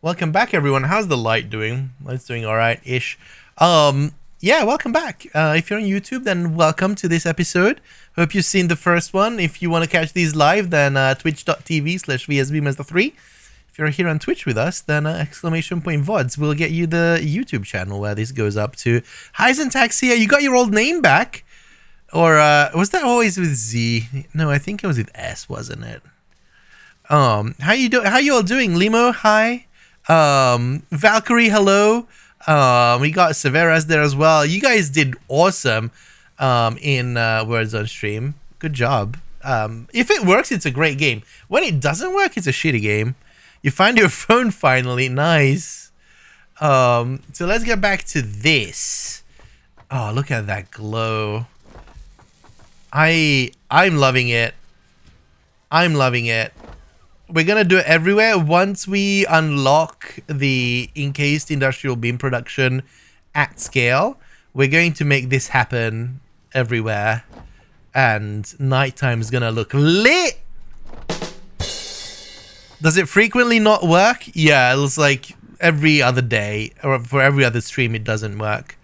Welcome back, everyone. How's the light doing? It's doing all right-ish. Yeah, welcome back. If you're on YouTube, then welcome to this episode. Hope you've seen the first one. If you want to catch these live, then twitch.tv/VSBMezza3. If you're here on Twitch with us, then !VODs will get you the YouTube channel where this goes up to. Hi, Syntaxia, you got your old name back? Or was that always with Z? No, I think it was with S, wasn't it? How you all doing? Limo, hi. Valkyrie, hello. We got Severas there as well. You guys did awesome in Words on Stream. Good job. If it works, it's a great game. When it doesn't work, it's a shitty game. You find your phone finally. Nice. So let's get back to this. Oh, look at that glow. I'm loving it. I'm loving it. We're going to do it everywhere. Once we unlock the encased industrial beam production at scale, we're going to make this happen everywhere. And nighttime is going to look lit. Does it frequently not work? Yeah, it was like every other day or for every other stream it doesn't work.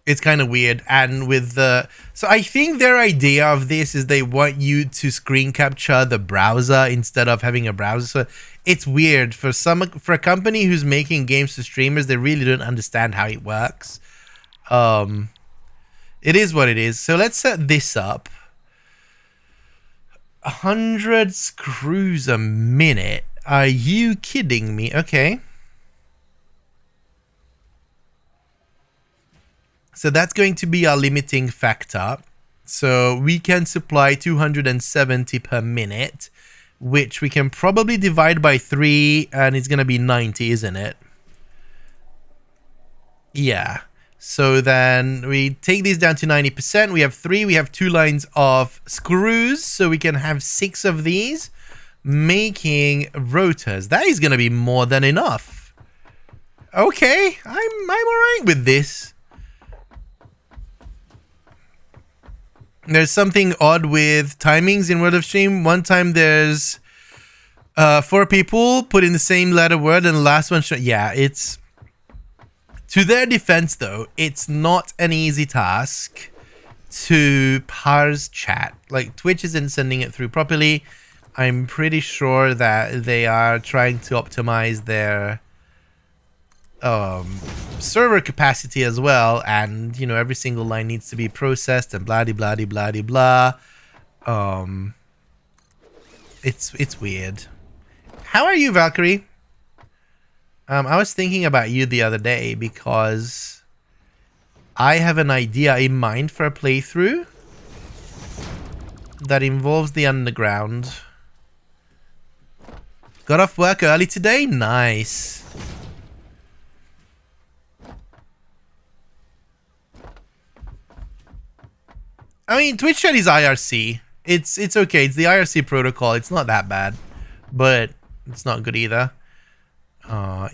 It's kind of weird. And with the... So I think their idea of this is they want you to screen capture the browser instead of having a browser. So it's weird. For a company who's making games to streamers, they really don't understand how it works. It is what it is. So let's set this up. 100 screws a minute. Are you kidding me? Okay. So that's going to be our limiting factor. So we can supply 270 per minute, which we can probably divide by 3, and it's going to be 90, isn't it? Yeah. So then we take these down to 90%. We have 3. We have 2 lines of screws, so we can have 6 of these, making rotors. That is going to be more than enough. Okay, I'm all right with this. There's something odd with timings in Word of Stream. One time there's 4 people put in the same letter word and the last one... Yeah, it's... To their defense, though, it's not an easy task to parse chat. Like, Twitch isn't sending it through properly. I'm pretty sure that they are trying to optimize their... server capacity as well, and you know every single line needs to be processed and blah blah blah blah blah. It's weird. How are you, Valkyrie? I was thinking about you the other day because I have an idea in mind for a playthrough that involves the underground. Got off work early today? Nice. I mean, Twitch chat is IRC. It's okay. It's the IRC protocol. It's not that bad, but it's not good either.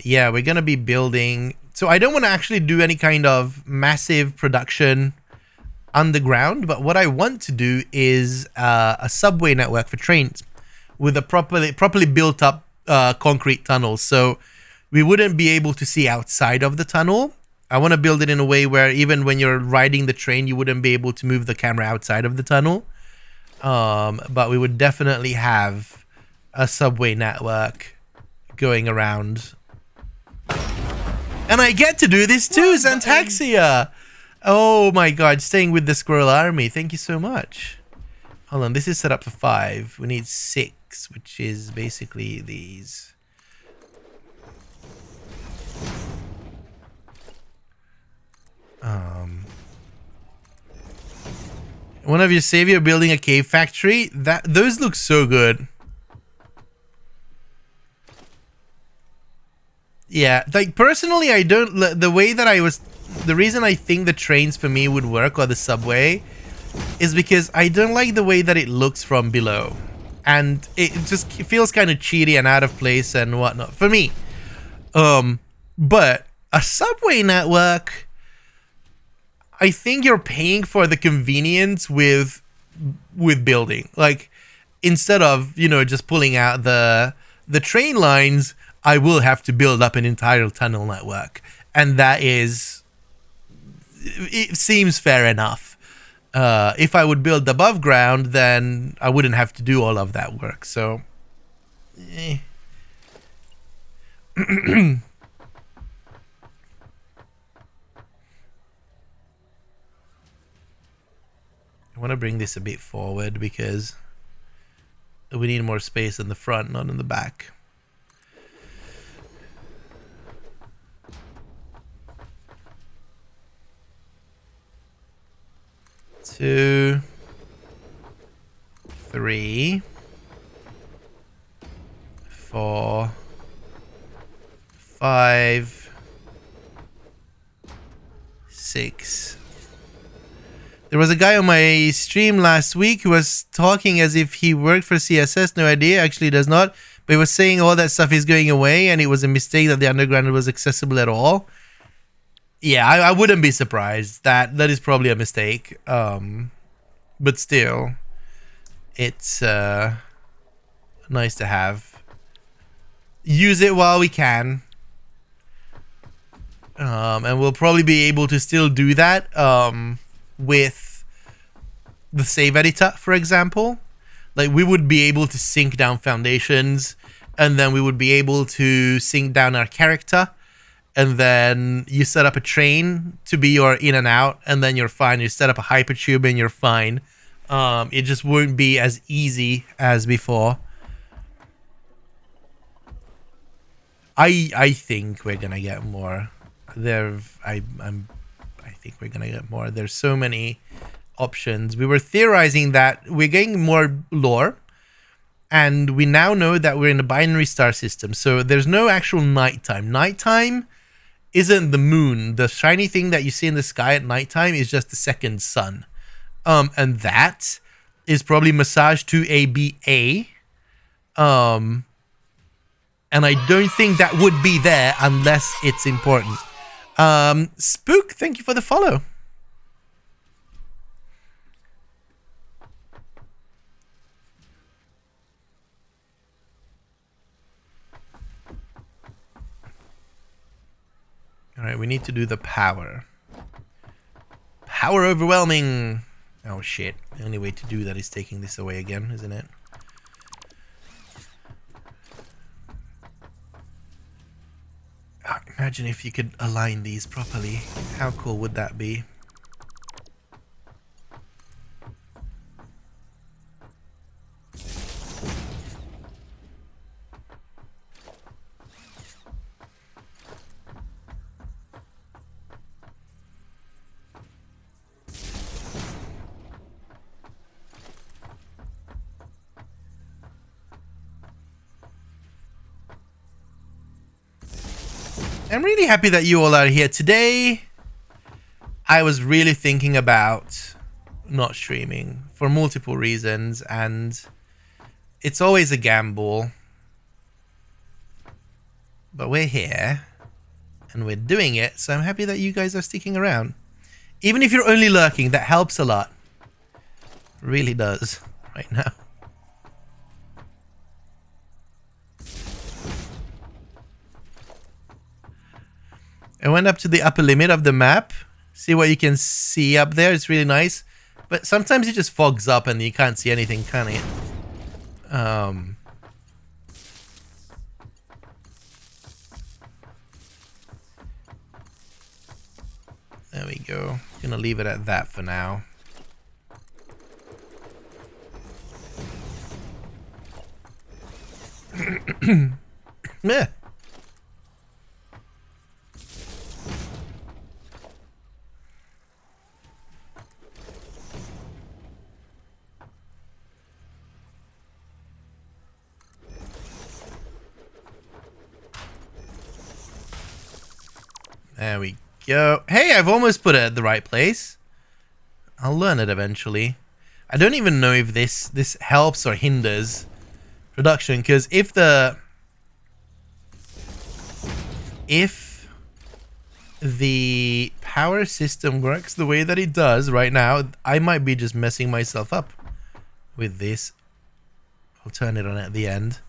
Yeah, we're gonna be building. So I don't want to actually do any kind of massive production underground, but what I want to do is a subway network for trains with a properly built up concrete tunnel. So we wouldn't be able to see outside of the tunnel. I want to build it in a way where even when you're riding the train, you wouldn't be able to move the camera outside of the tunnel. But we would definitely have a subway network going around. And I get to do this too, Xantaxia! Oh my god, staying with the Squirrel Army. Thank you so much. Hold on, this is set up for 5. We need 6, which is basically these. One of your savior building a cave factory. Those look so good. Yeah, like personally, I don't. The way that the reason I think the trains for me would work or the subway is because I don't like the way that it looks from below, and it feels kind of cheaty and out of place and whatnot for me. But a subway network, I think you're paying for the convenience with building. Like, instead of, you know, just pulling out the The train lines, I will have to build up an entire tunnel network. And that is... It seems fair enough. If I would build above ground, then I wouldn't have to do all of that work. So... I want to bring this a bit forward because we need more space in the front, not in the back. Two, three, 4, 5, 6. There was a guy on my stream last week who was talking as if he worked for CSS. No idea, actually does not. But he was saying all that stuff is going away and it was a mistake that the underground was accessible at all. Yeah, I wouldn't be surprised. That is probably a mistake. But still, it's nice to have. Use it while we can. And we'll probably be able to still do that with the save editor, for example. Like, we would be able to sync down foundations, and then we would be able to sync down our character, and then you set up a train to be your in and out, and then you're fine. You set up a hypertube and you're fine. It just won't be as easy as before. I think we're gonna get more. I think we're gonna get more. There's so many options. We were theorizing that we're getting more lore, and we now know that we're in a binary star system. So there's no actual nighttime. Nighttime isn't the moon. The shiny thing that you see in the sky at nighttime is just the second sun. And that is probably massaged to ABA. And I don't think that would be there unless it's important. Spook, thank you for the follow. All right, we need to do the power. Power overwhelming. Oh shit. The only way to do that is taking this away again, isn't it? Oh, imagine if you could align these properly. How cool would that be? I'm really happy that you all are here today. I was really thinking about not streaming for multiple reasons, and it's always a gamble. But we're here, and we're doing it, so I'm happy that you guys are sticking around. Even if you're only lurking, that helps a lot. It really does, right now. I went up to the upper limit of the map. See what you can see up there. It's really nice. But sometimes it just fogs up and you can't see anything, can you? There we go. Gonna leave it at that for now. Meh. There we go. Hey, I've almost put it at the right place. I'll learn it eventually. I don't even know if this helps or hinders production, because if the power system works the way that it does right now, I might be just messing myself up with this. I'll turn it on at the end.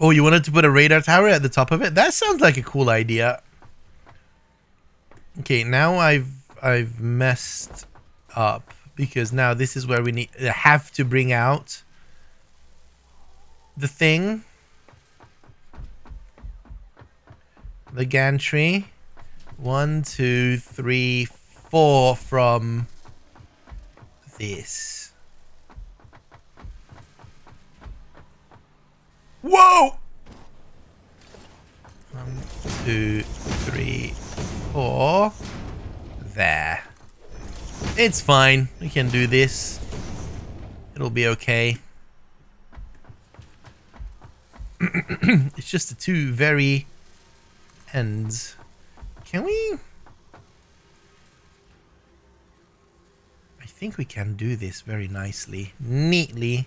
Oh, you wanted to put a radar tower at the top of it? That sounds like a cool idea. Okay, now I've messed up because now this is where we have to bring out the thing. The gantry. 1, 2, 3, 4 from this. Whoa! 1, 2, 3, 4. There. It's fine. We can do this. It'll be okay. It's just the two very ends. Can we? I think we can do this very nicely. Neatly.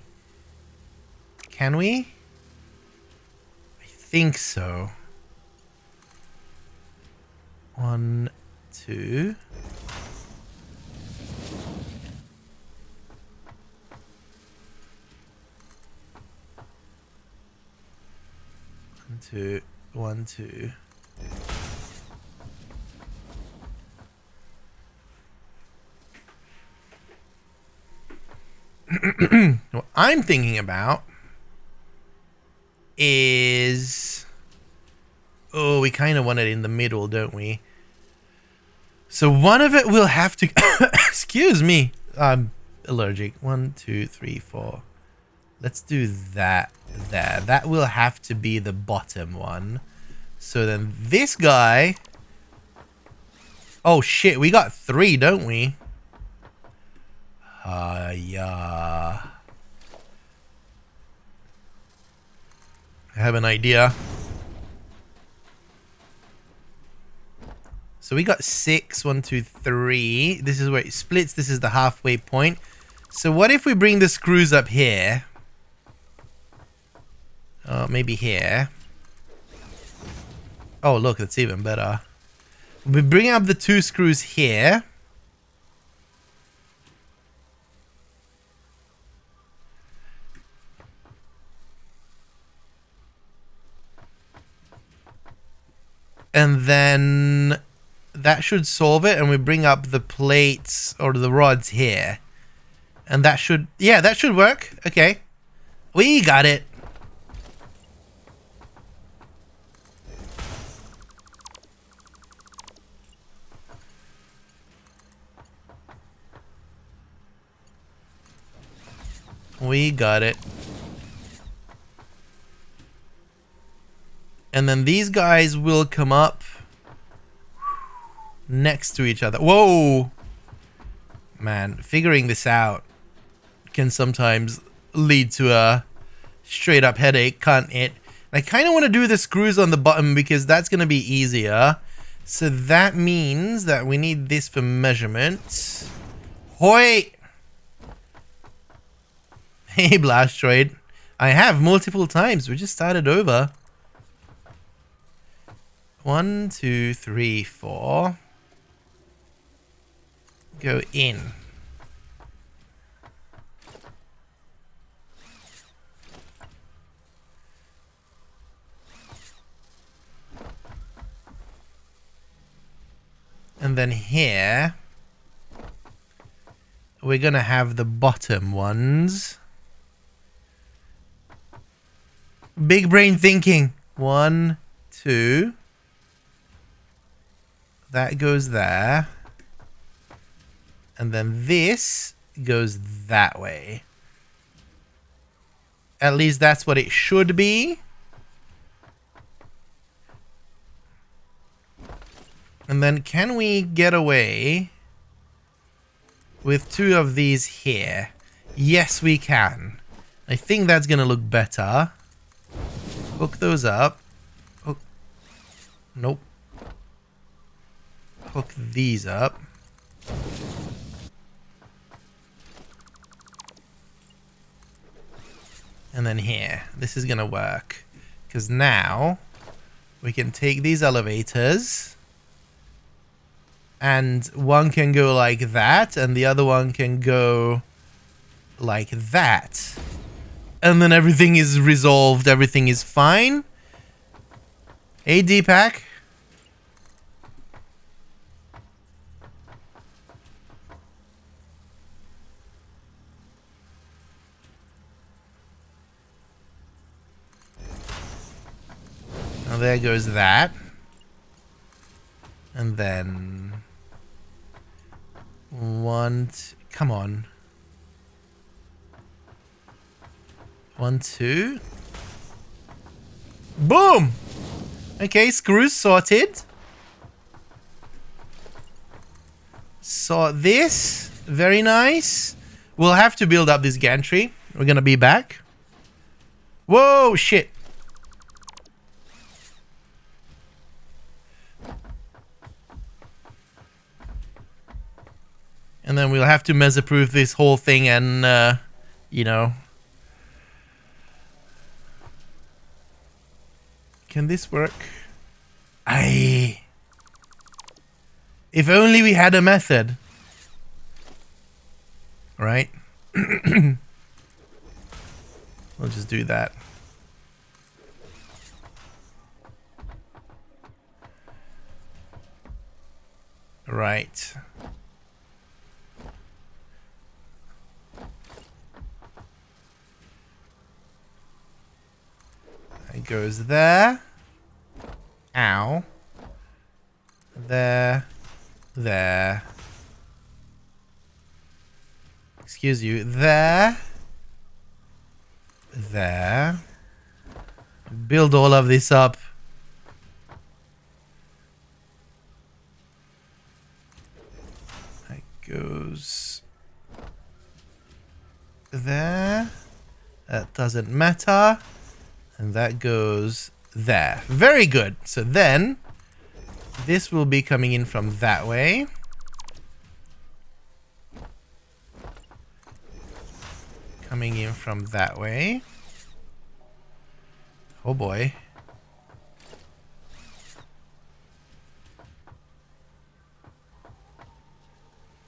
Can we? I think so. 1, 2. 1, 2. 1, 2. What I'm thinking about is... Oh, we kind of want it in the middle, don't we? So one of it will have to... Excuse me. I'm allergic. 1, 2, 3, 4. Let's do that there. That will have to be the bottom one. So then this guy... Oh, shit. We got 3, don't we? Yeah. I have an idea. So we got 6, 1, 2, 3. This is where it splits. This is the halfway point. So what if we bring the screws up here? Maybe here. Oh, look, that's even better. We bring up the 2 screws here. And then that should solve it. And we bring up the plates or the rods here. And that should, yeah, that should work. Okay. We got it. We got it. And then these guys will come up next to each other. Whoa! Man, figuring this out can sometimes lead to a straight up headache, can't it? And I kind of want to do the screws on the bottom because that's going to be easier. So that means that we need this for measurement. Hoi! Hey, Blastroid. I have multiple times. We just started over. 1, 2, 3, 4. Go in. And then here, we're going to have the bottom ones. Big brain thinking. 1, 2. That goes there. And then this goes that way. At least that's what it should be. And then can we get away with 2 of these here? Yes, we can. I think that's going to look better. Hook those up. Hook. Nope. Hook these up. And then here. This is going to work. Because now we can take these elevators. And one can go like that. And the other one can go like that. and then everything is resolved. Everything is fine. Hey, Deepak. Now there goes that. And then... come on. 1, 2. Boom! Okay, screws sorted. Sort this. Very nice. We'll have to build up this gantry. We're gonna be back. Whoa, shit. And then we'll have to Meza-proof this whole thing and, you know. Can this work? If only we had a method. Right? We'll just do that. Right. It goes there. Ow. There. There. Excuse you. There. There. Build all of this up. That goes there. That doesn't matter. And that goes there. Very good. So then, this will be coming in from that way. Coming in from that way. Oh boy.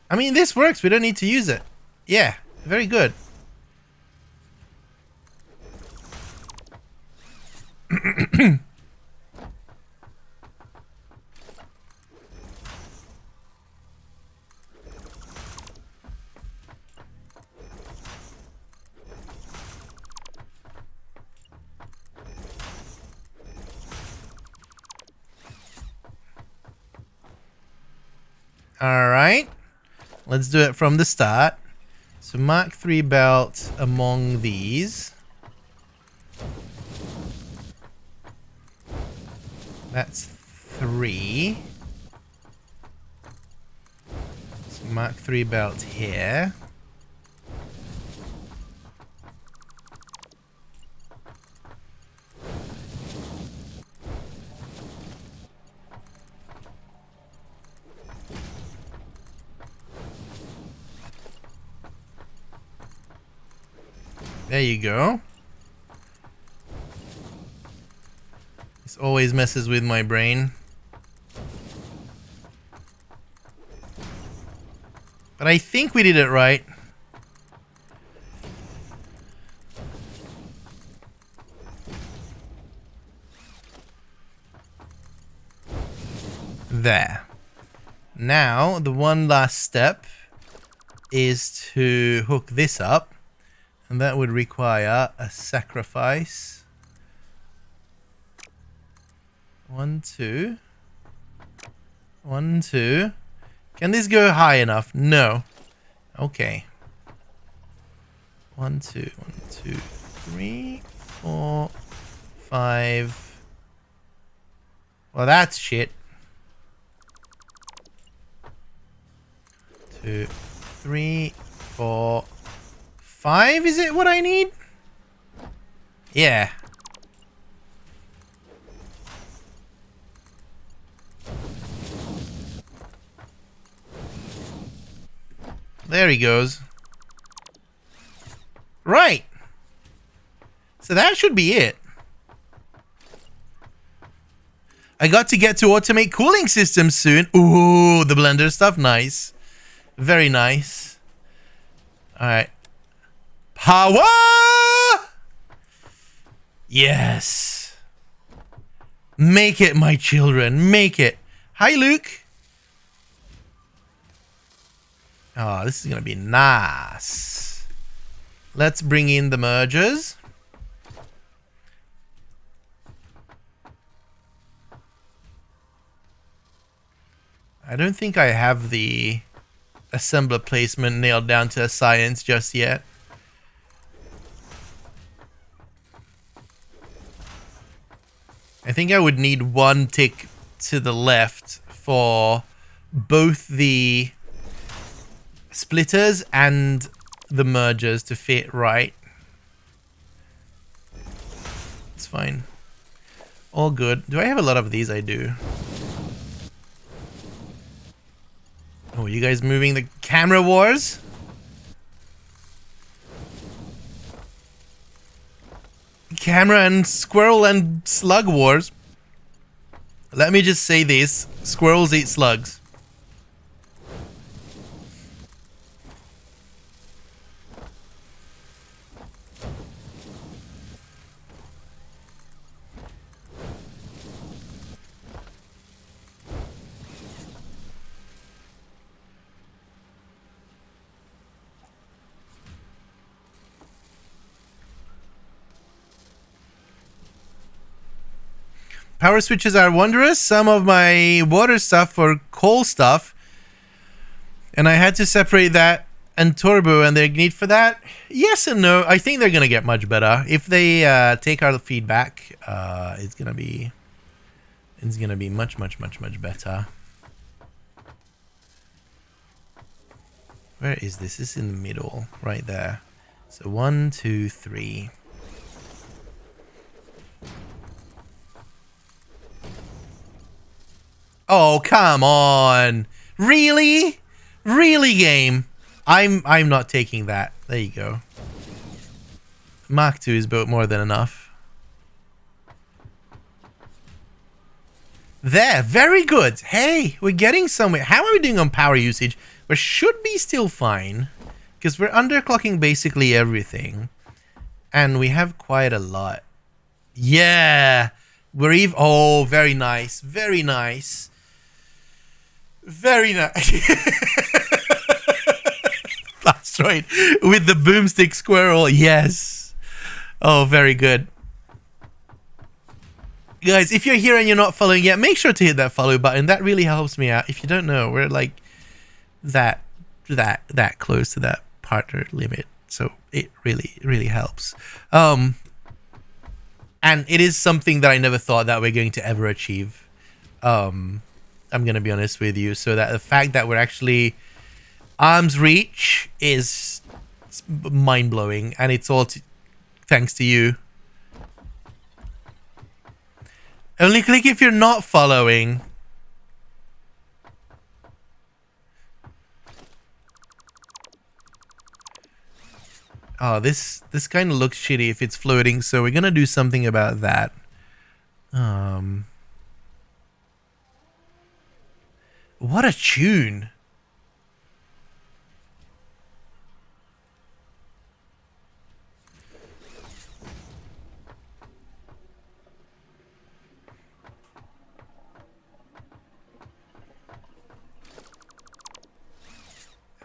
I mean, this works. We don't need to use it. Yeah, very good. All right, let's do it from the start. So Mark 3 belt among these. That's 3. So Mark 3 belt here. There you go. This always messes with my brain. But I think we did it right. There. Now, the one last step is to hook this up. And that would require a sacrifice. 1, 2. 1, 2. Can this go high enough? No. Okay. 1, 2. 1, 2, 3, 4, 5. Well, that's shit. 2, 3, 4, 5, is it what I need? Yeah. There he goes. Right. So that should be it. I got to get to automate cooling systems soon. Ooh, the blender stuff. Nice. Very nice. All right. Power! Yes. Make it, my children. Make it. Hi, Luke. Oh, this is going to be nice. Let's bring in the mergers. I don't think I have the assembler placement nailed down to a science just yet. I think I would need one tick to the left for both the splitters and the mergers to fit right. It's fine. All good. Do I have a lot of these? I do. Oh, you guys moving the camera wars? Camera and squirrel and slug wars. Let me just say this. Squirrels eat slugs. Power switches are wondrous. Some of my water stuff for coal stuff. And I had to separate that and turbo and the ignite for that. Yes and no. I think they're going to get much better. If they take our feedback, it's going to be much, much, much, much better. Where is this? This is in the middle, right there. So 1, 2, 3. Oh, come on. Really? Really, game? I'm not taking that. There you go. Mark 2 is about more than enough. There, very good. Hey, we're getting somewhere. How are we doing on power usage? We should be still fine, because we're underclocking basically everything. And we have quite a lot. Yeah. We're even... Oh, very nice. Very nice. Very nice. That's right. With the boomstick squirrel. Yes. Oh, very good. Guys, if you're here and you're not following yet, make sure to hit that follow button. That really helps me out. If you don't know, we're like that close to that partner limit. So it really helps. And it is something that I never thought that we're going to ever achieve. I'm going to be honest with you. So that the fact that we're actually arm's reach is mind-blowing. And it's all thanks to you. Only click if you're not following. Oh, this kind of looks shitty if it's floating. So we're going to do something about that. What a tune.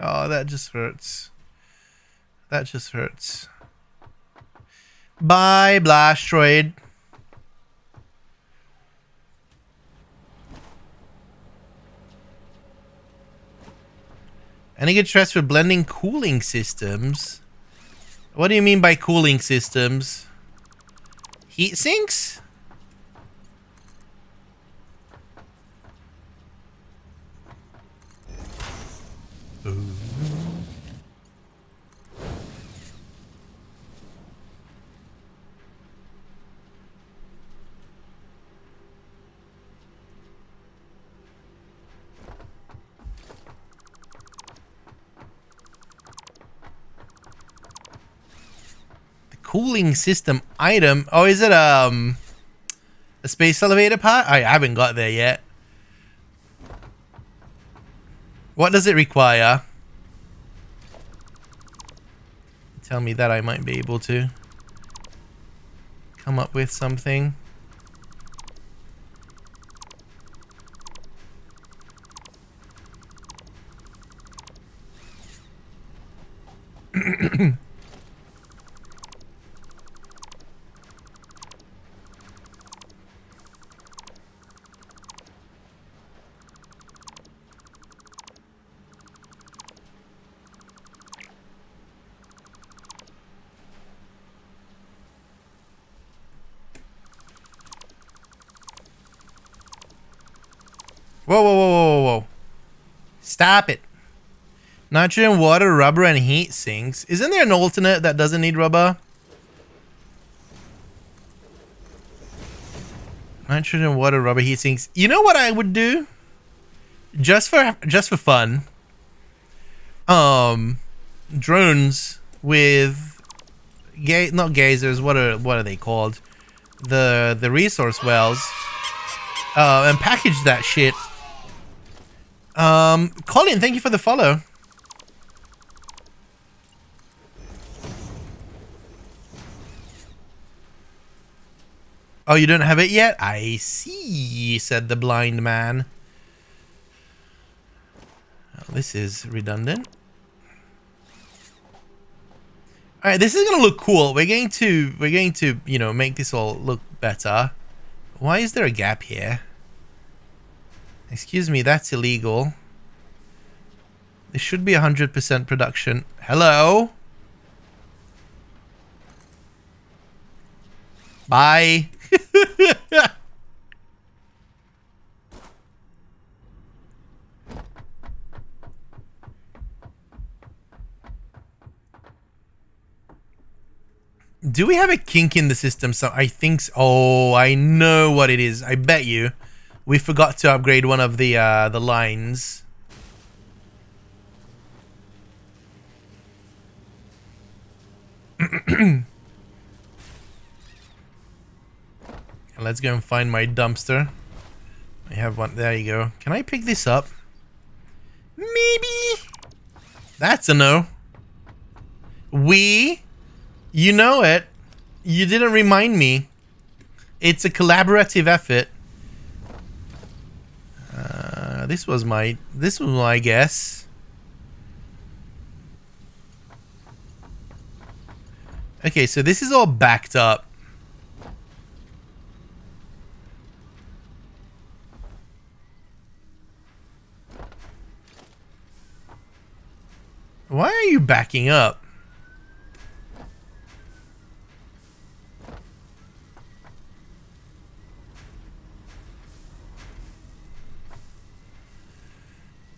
Oh, that just hurts. That just hurts. Bye, Blastroid. Any good stress for blending cooling systems? What do you mean by cooling systems? Heat sinks? Ooh. Cooling system item. Oh, is it a space elevator part? I haven't got there yet. What does it require? Tell me that I might be able to. come up with something. Whoa, whoa, whoa, whoa, whoa, whoa. Stop it. Nitrogen, water, rubber, and heat sinks. Isn't there an alternate that doesn't need rubber? Nitrogen, water, rubber, heat sinks. You know what I would do? Just for fun. Drones with not gazers, what are they called? The resource wells. And package that shit. Colin, thank you for the follow. Oh, you don't have it yet? I see, said the blind man. Oh, this is redundant. All right, this is gonna look cool. We're going to, you know, make this all look better. Why is there a gap here? Excuse me, that's illegal. This should be 100% production. Hello? Bye. Do we have a kink in the system? So I think so. Oh, I know what it is. I bet you. We forgot to upgrade one of the lines. Let's go and find my dumpster. I have one. There you go. Can I pick this up? Maybe. That's a no. You know it. You didn't remind me. It's a collaborative effort. This was my guess. Okay, so this is all backed up. Why are you backing up?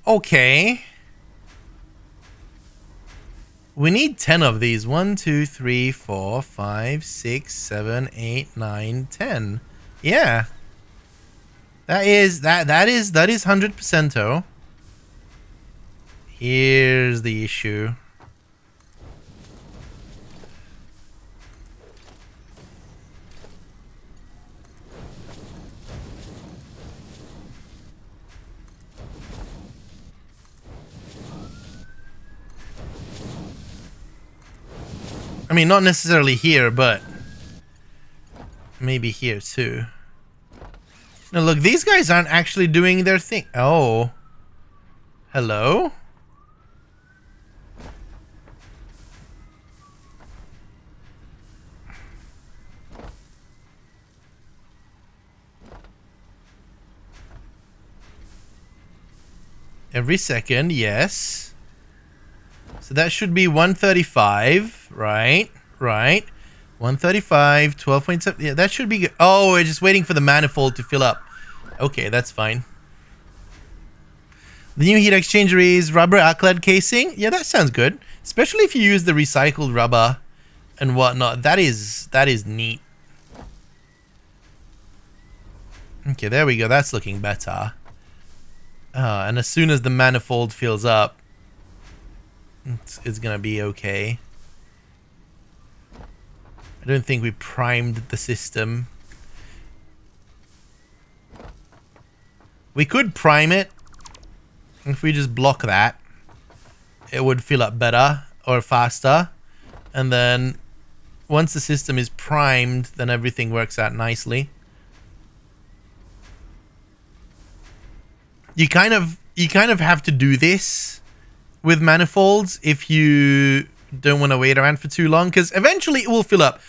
Okay. We need 10 of these. 1, 2, 3, 4, 5, 6, 7, 8, 9, 10. Yeah. That is 100%. Here's the issue. I mean, not necessarily here, but maybe here too. Now look, these guys aren't actually doing their thing. Oh. Hello? Every second, yes. So that should be 135, right? Right. 135, 12.7. Yeah, that should be good. Oh, we're just waiting for the manifold to fill up. Okay, that's fine. The new heat exchanger is rubber alkyd casing. Yeah, that sounds good. Especially if you use the recycled rubber and whatnot. That is neat. Okay, there we go. That's looking better. And as soon as the manifold fills up, it's gonna be okay. I don't think we primed the system. We could prime it. If we just block that, it would fill up better or faster. And then once the system is primed, then everything works out nicely. You kind of have to do this with manifolds if you don't want to wait around for too long, because eventually it will fill up.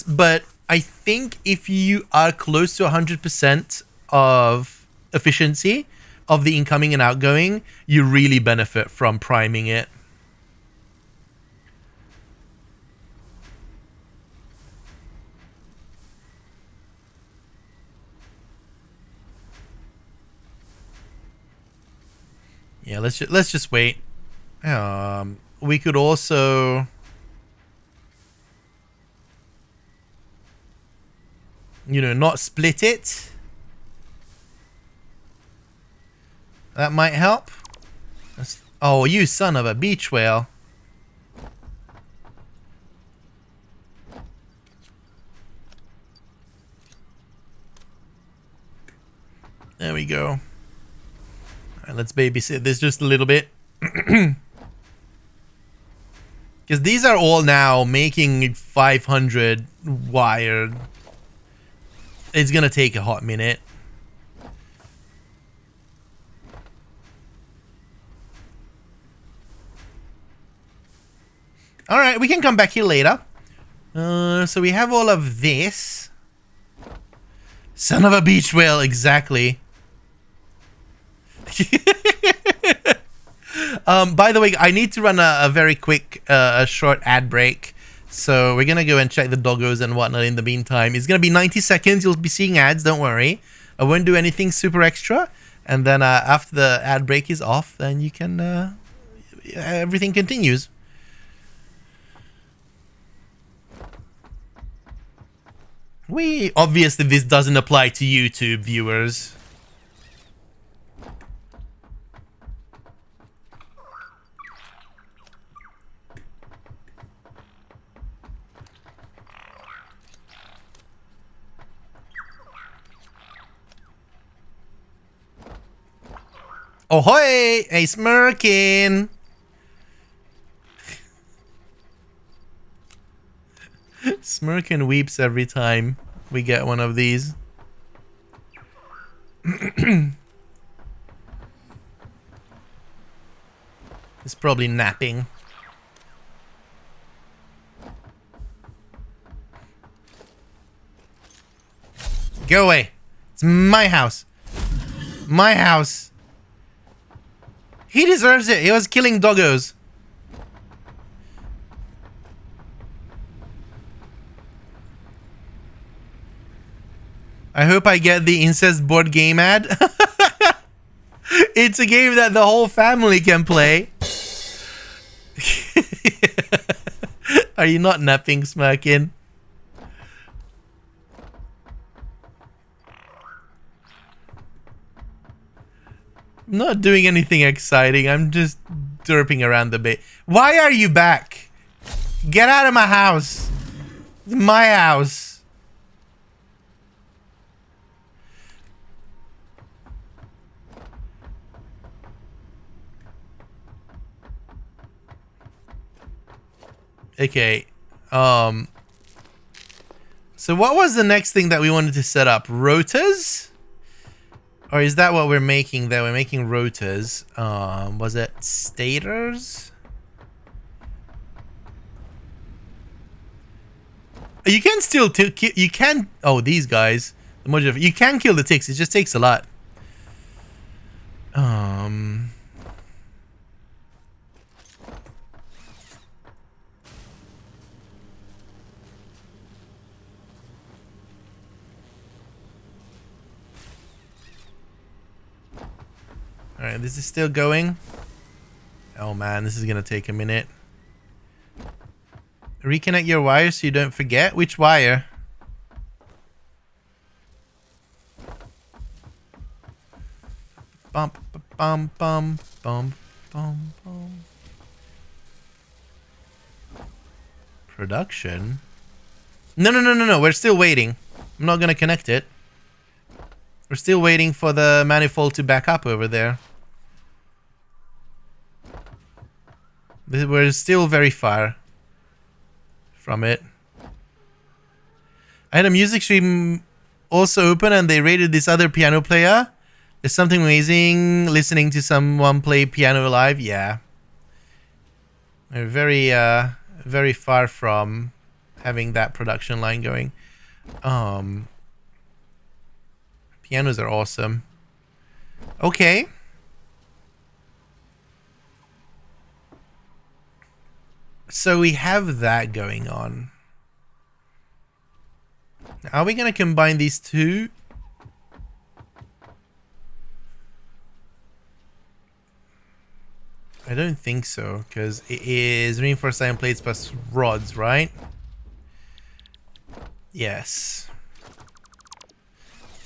But I think if you are close to 100% of efficiency of the incoming and outgoing, you really benefit from priming it. Yeah, let's just wait. We could also, you know, not split it. That might help. Oh, you son of a beach whale. There we go. All right, let's babysit this just a little bit. Because these are all now making 500 wired. It's going to take a hot minute. All right, we can come back here later. So we have all of this. Son of a beach whale, exactly. By the way, I need to run a very quick, short ad break. So we're going to go and check the doggos and whatnot in the meantime. It's going to be 90 seconds. You'll be seeing ads, don't worry. I won't do anything super extra. And then after the ad break is off, then you can... everything continues. Obviously, this doesn't apply to YouTube viewers. Ahoy! Hey, Smirkin! Smirkin weeps every time we get one of these. It's probably napping. Go away. It's my house. My house. He deserves it. He was killing doggos. I hope I get the incest board game ad. It's a game that the whole family can play. Are you not napping, Smirkin? I'm not doing anything exciting. I'm just derping around the bit. Why are you back? Get out of my house. It's my house. Okay. So what was the next thing that we wanted to set up? Rotors? Or is that what we're making there? We're making rotors. Was it stators? You can still you can. Oh, these guys. The module. You can kill the ticks. It just takes a lot. All right, this is still going. Oh man, this is gonna take a minute. Reconnect your wires so you don't forget. Which wire? Bump, bum, bum, bum, bum, bum. Production? No. We're still waiting. I'm not gonna connect it. We're still waiting for the manifold to back up over there. We're still very far from it. I had a music stream also open and they rated this other piano player. There's something amazing listening to someone play piano live. Yeah. We're very far from having that production line going. Pianos are awesome. Okay. So we have that going on. Are we going to combine these two? I don't think so, because it is reinforced iron plates plus rods, right? Yes.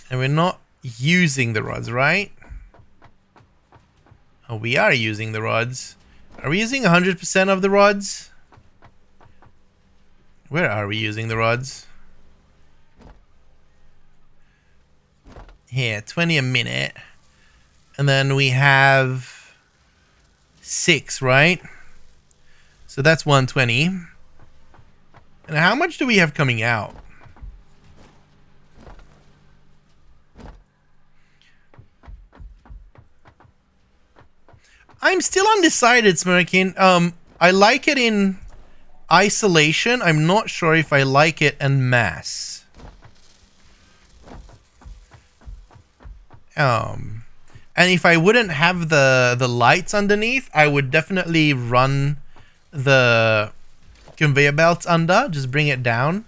And we're not using the rods, right? Oh, we are using the rods. Are we using 100% of the rods? Where are we using the rods? Here, 20 a minute. And then we have 6, right? So that's 120. And how much do we have coming out? I'm still undecided, Smirkin. I like it in isolation. I'm not sure if I like it en masse. And if I wouldn't have the lights underneath, I would definitely run the conveyor belts under. Just bring it down.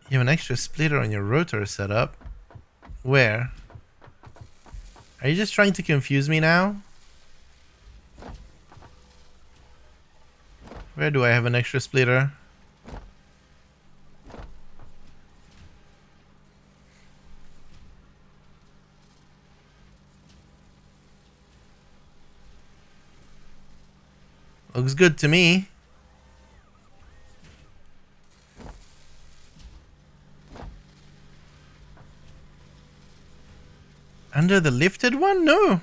You have an extra splitter on your rotor setup. Where? Are you just trying to confuse me now? Where do I have an extra splitter? Looks good to me. Under the lifted one? No.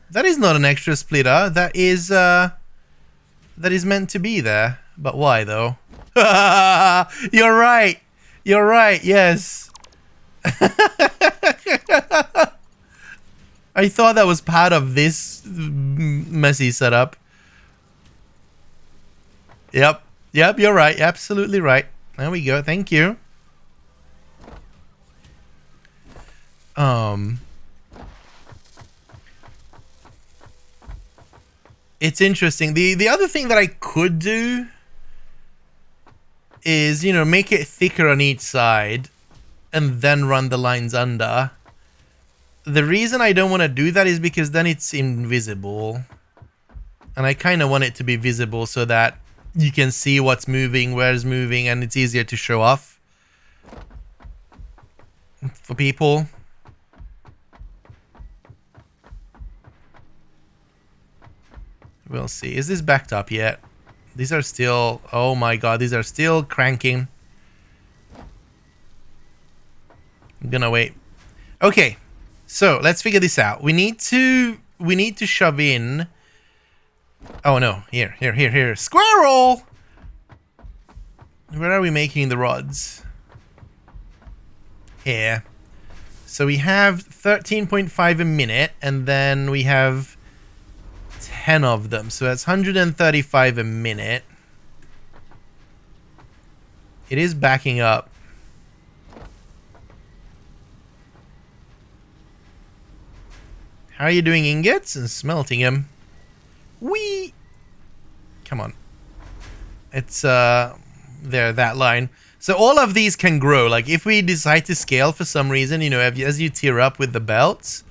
That is not an extra splitter. That is meant to be there. But why though? You're right. You're right. Yes. I thought that was part of this messy setup. Yep. Yep, you're right. Absolutely right. There we go. Thank you. It's interesting. The other thing that I could do is, you know, make it thicker on each side and then run the lines under. The reason I don't want to do that is because then it's invisible. And I kind of want it to be visible so that you can see what's moving, where's moving, and it's easier to show off for people. We'll see. Is this backed up yet? These are still... Oh my god, these are still cranking. I'm gonna wait. Okay, so let's figure this out. We need to shove in... Oh no, here. Squirrel! Where are we making the rods? Here. So we have 13.5 a minute, and then we have 10 of them. So that's 135 a minute. It is backing up. How are you doing ingots and smelting them? Whee! Come on. It's there, that line. So all of these can grow. Like if we decide to scale for some reason, you know, as you tier up with the belts,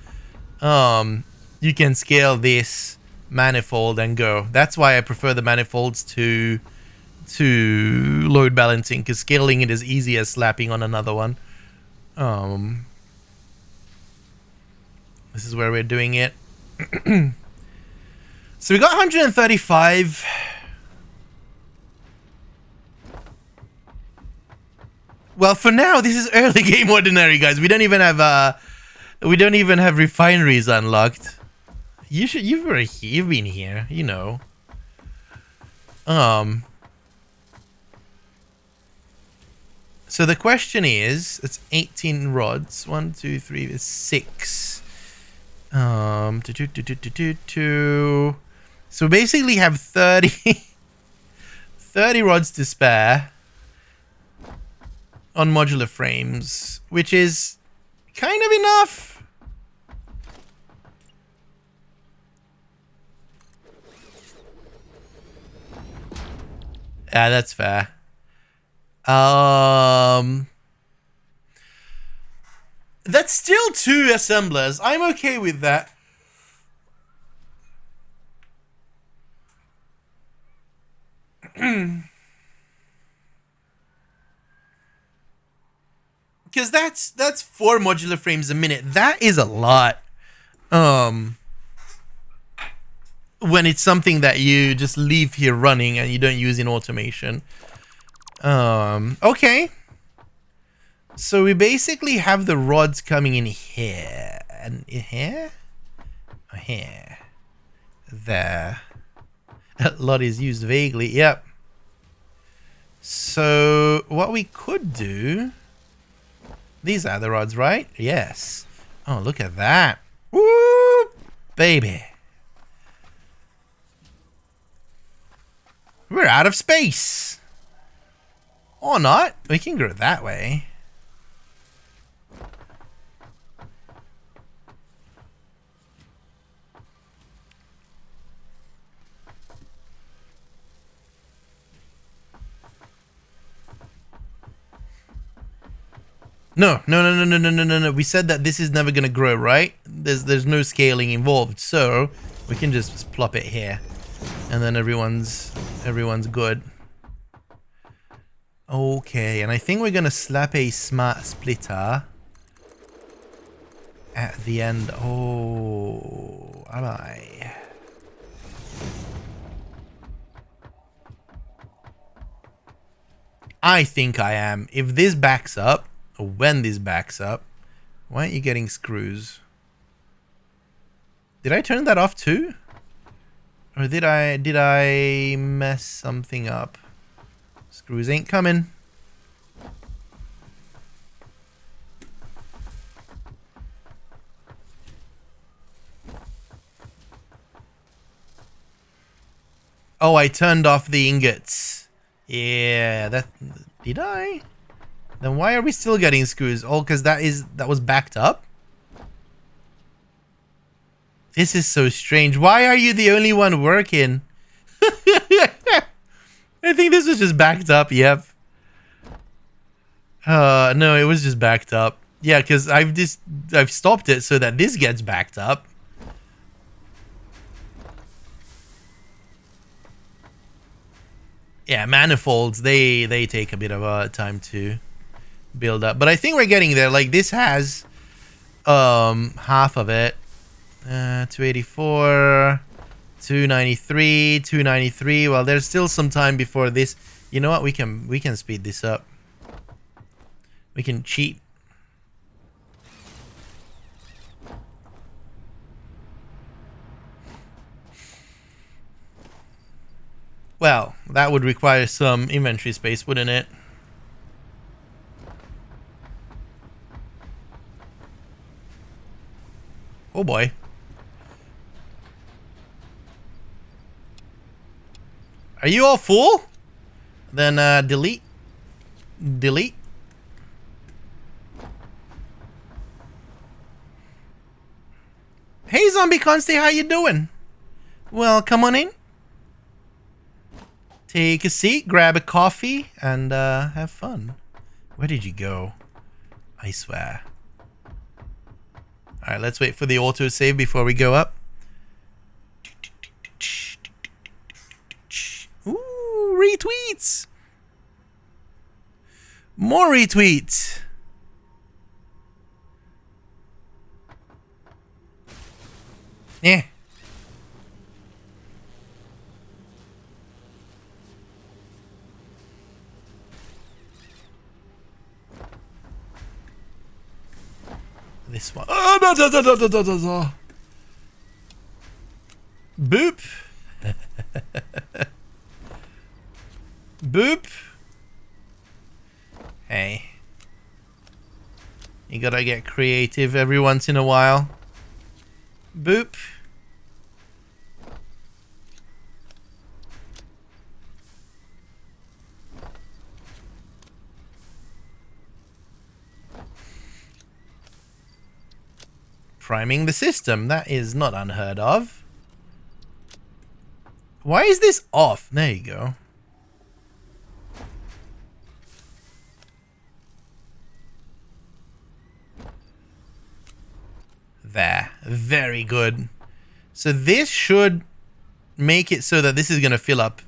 you can scale this manifold and go. That's why I prefer the manifolds to load balancing, because scaling it is easy as slapping on another one. This is where we're doing it. So we got 135. Well, for now, this is early game ordinary, guys. We don't even have refineries unlocked. You've been here, you know. So the question is, it's 18 rods. 1, 2, 3, 6. So basically have 30, 30 rods to spare on modular frames, which is kind of enough. Yeah, that's fair. That's still 2 assemblers. I'm okay with that. Because that's 4 modular frames a minute. That is a lot. When it's something that you just leave here running and you don't use in automation. Okay. So we basically have the rods coming in here. And here? Or here. There. A lot is used vaguely. Yep. So what we could do... These are the rods, right? Yes. Oh, look at that. Woo! Baby. We're out of space. Or not. We can go that way. No. We said that this is never gonna grow, right? There's no scaling involved, so we can just plop it here, and then everyone's good. Okay, and I think we're gonna slap a smart splitter at the end. Oh, am I? I think I am. If this backs up. When this backs up, why aren't you getting screws? Did I turn that off too? Or did I mess something up? Screws ain't coming. Oh, I turned off the ingots. Yeah, that... Did I? Then why are we still getting screws? Oh, because that was backed up? This is so strange. Why are you the only one working? I think this was just backed up, yep. No, it was just backed up. Yeah, because I've stopped it so that this gets backed up. Yeah, manifolds, they take a bit of time to build up, but I think we're getting there. Like this has half of it. 284, 293, 293. Well, there's still some time before this. You know what? We can speed this up. We can cheat. Well, that would require some inventory space, wouldn't it? Oh boy. Are you all full? Then delete. Delete. Hey Zombie Consti, how you doing? Well, come on in. Take a seat, grab a coffee, and have fun. Where did you go? I swear. Alright, let's wait for the autosave before we go up. Ooh, retweets! More retweets! Yeah. This one. Oh, no. Boop. Boop. Hey. You gotta get creative every once in a while. Boop. Priming the system. That is not unheard of. Why is this off? There you go. There. Very good. So this should make it so that this is going to fill up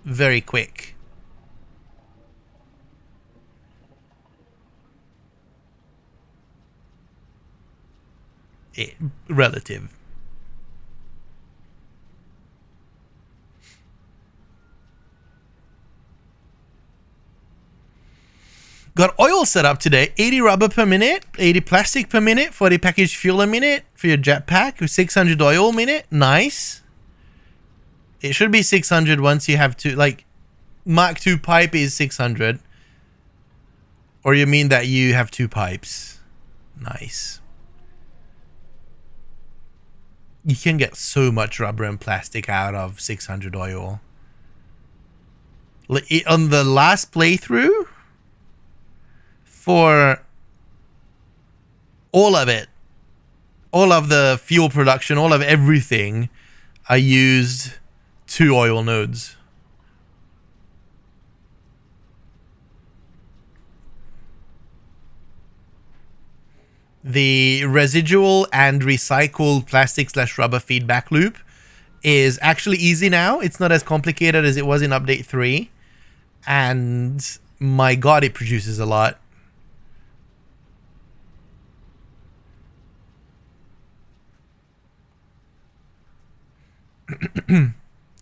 very quick. Relative. Got oil set up today. 80 rubber per minute, 80 plastic per minute, 40 packaged fuel a minute for your jetpack, 600 oil a minute. Nice. It should be 600 once you have to, like, Mark 2 pipe is 600. Or you mean that you have 2 pipes. Nice. You can get so much rubber and plastic out of 600 oil. On the last playthrough, for all of it, all of the fuel production, all of everything, I used 2 oil nodes. The residual and recycled plastic/rubber feedback loop is actually easy now. It's not as complicated as it was in update 3. And my god, it produces a lot.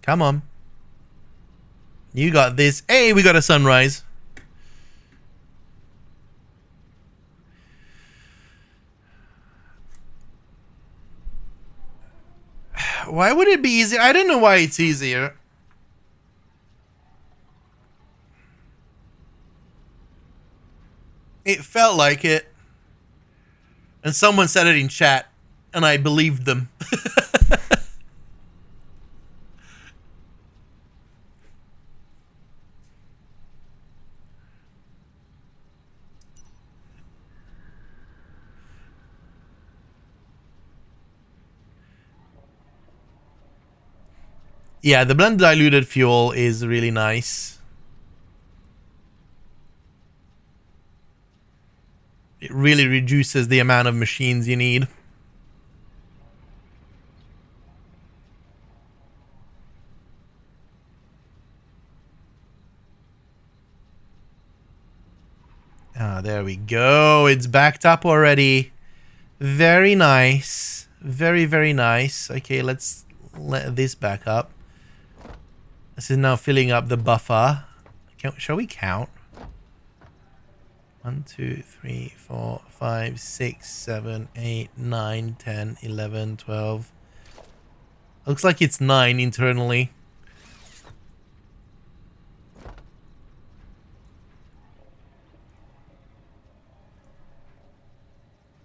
Come on. You got this. Hey, we got a sunrise. Why would it be easier? I don't know why it's easier. It felt like it. And someone said it in chat, and I believed them. Yeah, the blend diluted fuel is really nice. It really reduces the amount of machines you need. Ah, there we go. It's backed up already. Very nice. Very, very nice. Okay, let's let this back up. This is now filling up the buffer. Shall we count? 1, 2, 3, 4, 5, 6, 7, 8, 9, 10, 11, 12. Looks like it's 9 internally.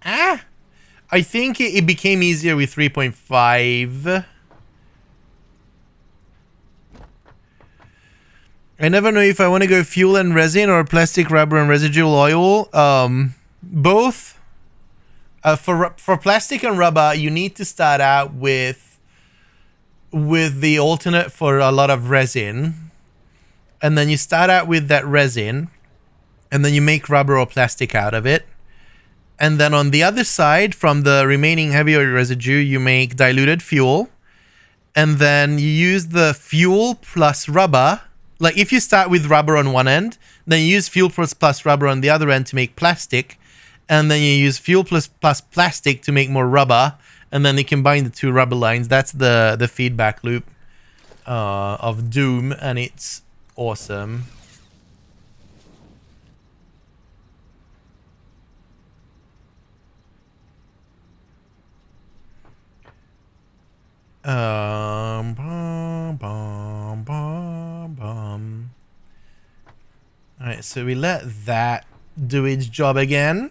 Ah! I think it became easier with 3.5. I never know if I want to go fuel and resin or plastic, rubber, and residual oil. Both. For plastic and rubber, you need to start out with the alternate for a lot of resin. And then you start out with that resin. And then you make rubber or plastic out of it. And then on the other side, from the remaining heavy oil residue, you make diluted fuel. And then you use the fuel plus rubber. Like if you start with rubber on one end, then you use fuel plus rubber on the other end to make plastic. And then you use fuel plus plastic to make more rubber. And then you combine the 2 rubber lines. That's the feedback loop of Doom. And it's awesome. Alright, so we let that do its job again.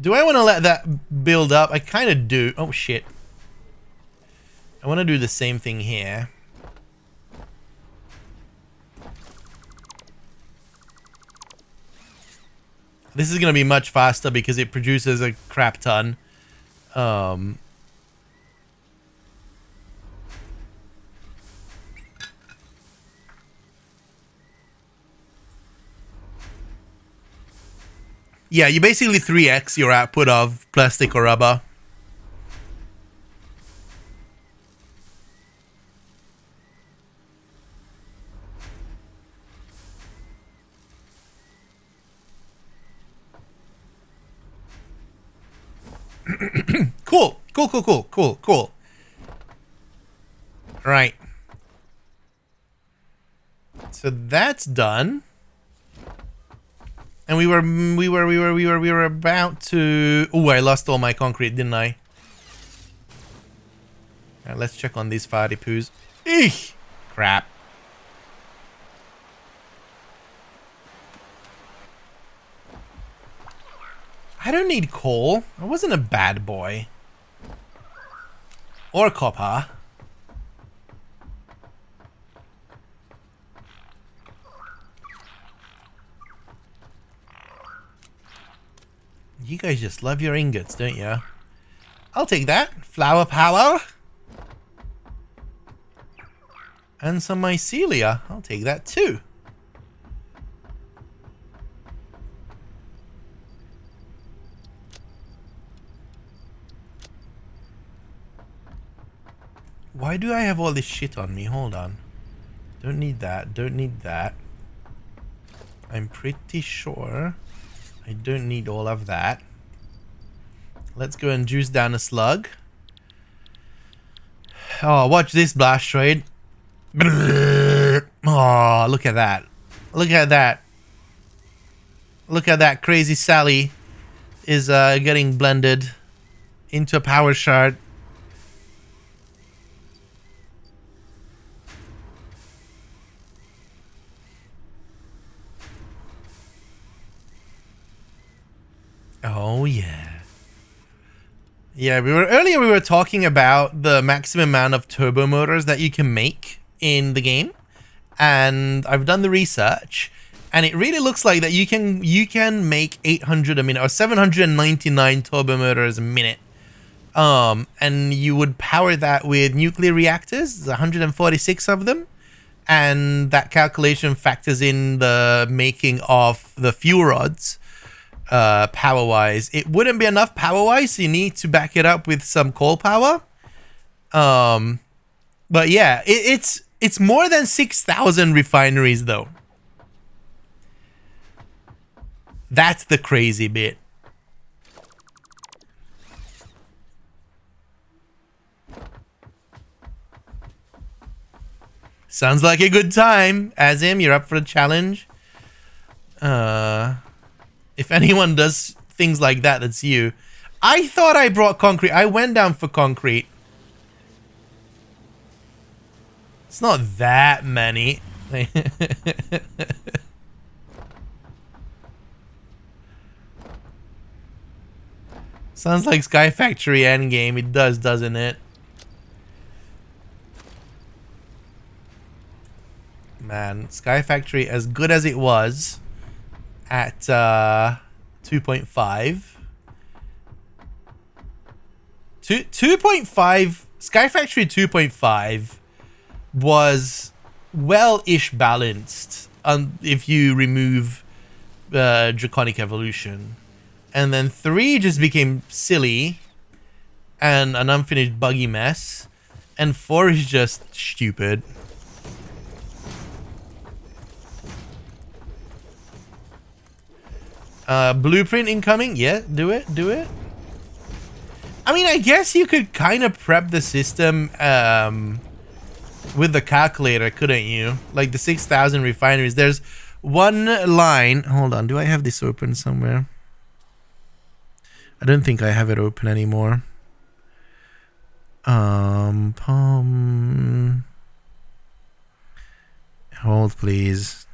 Do I want to let that build up? I kind of do. Oh, shit. I want to do the same thing here. This is going to be much faster because it produces a crap ton. Yeah, you basically 3x your output of plastic or rubber. Cool. Cool. Right. So that's done. And we were about to... Oh, I lost all my concrete, didn't I? Alright, let's check on these farty poos. Eek! Crap. I don't need coal. I wasn't a bad boy. Or copper. You guys just love your ingots, don't you? I'll take that. Flower power. And some mycelia. I'll take that too. Why do I have all this shit on me? Hold on. Don't need that. Don't need that. I'm pretty sure I don't need all of that. Let's go and juice down a slug. Oh, watch this blast trade. Oh, look at that. Look at that. Look at that. Crazy Sally is getting blended into a power shard. Oh yeah. Yeah, we were talking about the maximum amount of turbo motors that you can make in the game. And I've done the research, and it really looks like that you can make 800 a minute or 799 turbo motors a minute. And you would power that with nuclear reactors, 146 of them. And that calculation factors in the making of the fuel rods. Power wise, it wouldn't be enough power wise, so you need to back it up with some coal power. But yeah, it's more than 6,000 refineries though. That's the crazy bit. Sounds like a good time. Azim, you're up for a challenge. If anyone does things like that, that's you. I thought I brought concrete. I went down for concrete. It's not that many. Sounds like Sky Factory endgame. It does, doesn't it? Man, Sky Factory, as good as it was at 2.5. 2.5 Sky Factory 2.5 was well-ish balanced if you remove Draconic Evolution. And then 3 just became silly and an unfinished buggy mess. And 4 is just stupid. Blueprint incoming? Yeah, do it. I mean, I guess you could kind of prep the system with the calculator, couldn't you? Like the 6,000 refineries. There's one line. Hold on, do I have this open somewhere? I don't think I have it open anymore. Hold, please.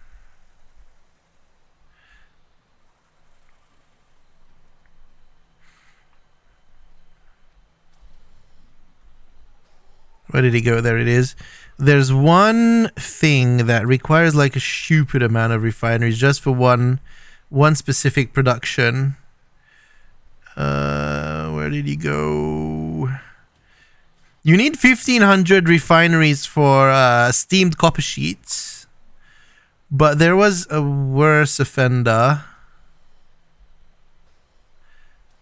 Where did he go? There it is. There's one thing that requires like a stupid amount of refineries just for one specific production. Where did he go? You need 1,500 refineries for steamed copper sheets. But there was a worse offender.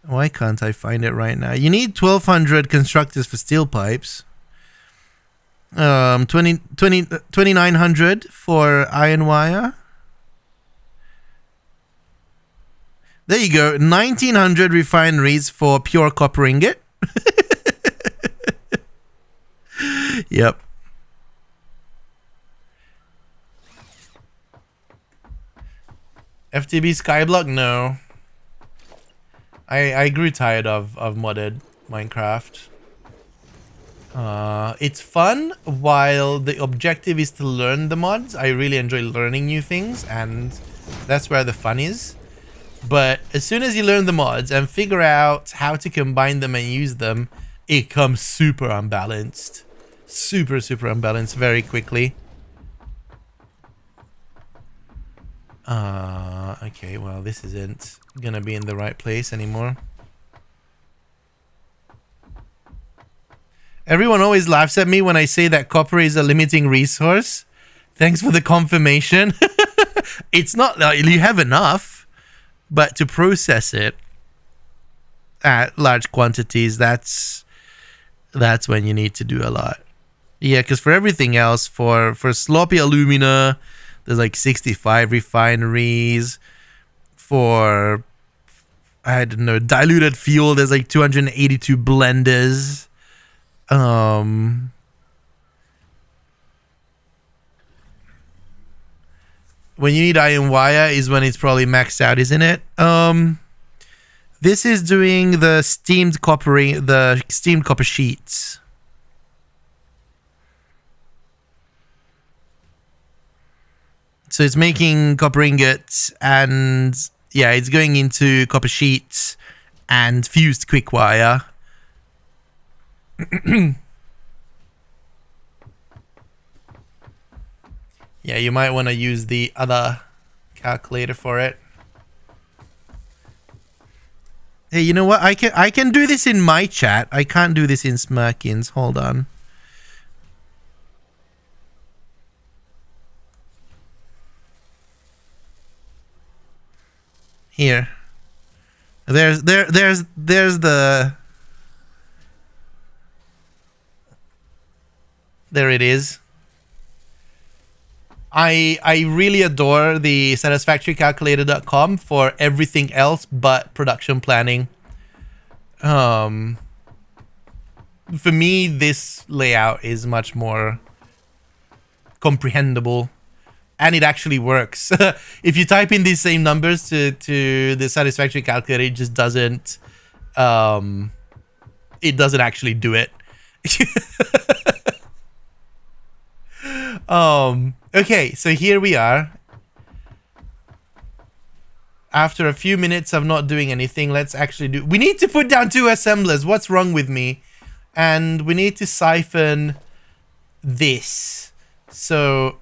Why can't I find it right now? You need 1,200 constructors for steel pipes. 2,900 for iron wire. There you go. 1,900 refineries for pure copper ingot. Yep. FTB Skyblock? No. I grew tired of modded Minecraft. It's fun while the objective is to learn the mods. I really enjoy learning new things, and that's where the fun is. But as soon as you learn the mods and figure out how to combine them and use them, it comes super unbalanced. Super unbalanced very quickly. Okay, well, this isn't gonna be in the right place anymore. Everyone always laughs at me when I say that copper is a limiting resource. Thanks for the confirmation. It's not, you have enough, but to process it at large quantities, that's when you need to do a lot. Yeah, because for everything else, for sloppy alumina, there's like 65 refineries. For, I don't know, diluted fuel, there's like 282 blenders. When you need iron wire is when it's probably maxed out, isn't it? This is doing the steamed copper sheets. So it's making copper ingots, and yeah, it's going into copper sheets and fused quick wire. Yeah, you might want to use the other calculator for it. Hey, you know what? I can do this in my chat. I can't do this in Smirkin's. Hold on. Here. There's the... There it is. I really adore the satisfactorycalculator.com for everything else but production planning. For me, this layout is much more comprehensible, and it actually works. If you type in these same numbers to the Satisfactory calculator, it just doesn't. It doesn't actually do it. Okay, so here we are. After a few minutes of not doing anything, let's actually do... We need to put down 2 assemblers. What's wrong with me? And we need to siphon this. So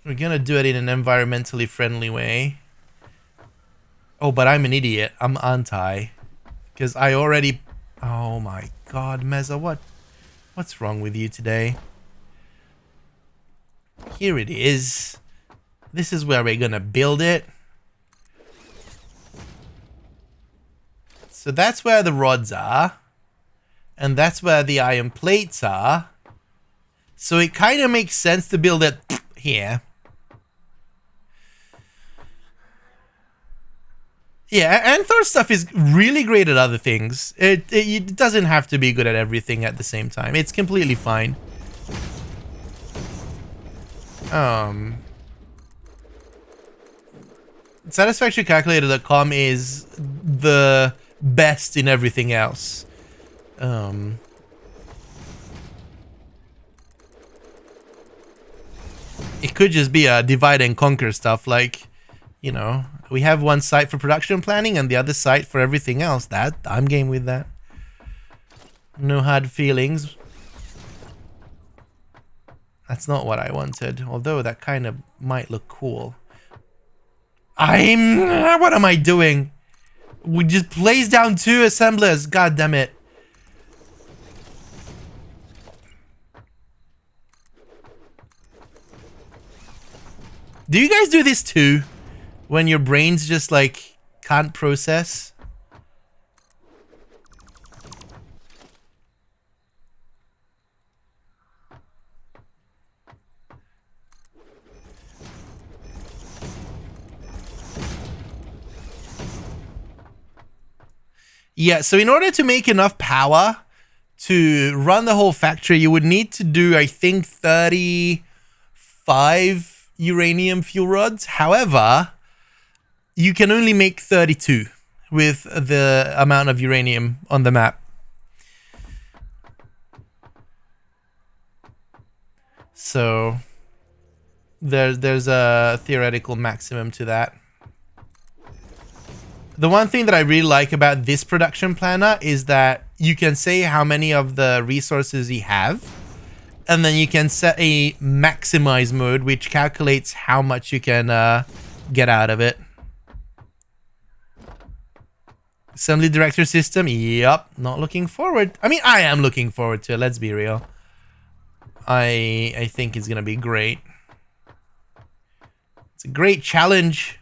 we're gonna do it in an environmentally friendly way. Oh, but I'm an idiot. I'm anti. Because I already... Oh my god, Meza, what's wrong with you today? Here it is. This is where we're gonna build it. So that's where the rods are. And that's where the iron plates are. So it kind of makes sense to build it here. Yeah, and Thor stuff is really great at other things. It doesn't have to be good at everything at the same time. It's completely fine. Satisfactorycalculator.com is the best in everything else. It could just be a divide and conquer stuff, like, you know, we have one site for production planning and the other site for everything else. That I'm game with that. No hard feelings. That's not what I wanted, although that kind of might look cool. What am I doing? We just placed down 2 assemblers. God damn it. Do you guys do this too? When your brains just like can't process? Yeah, so in order to make enough power to run the whole factory, you would need to do, I think, 35 uranium fuel rods. However, you can only make 32 with the amount of uranium on the map. So there's a theoretical maximum to that. The one thing that I really like about this production planner is that you can say how many of the resources you have, and then you can set a maximize mode, which calculates how much you can get out of it. Assembly director system, yep, not looking forward. I mean, I am looking forward to it, let's be real. I think it's gonna be great. It's a great challenge.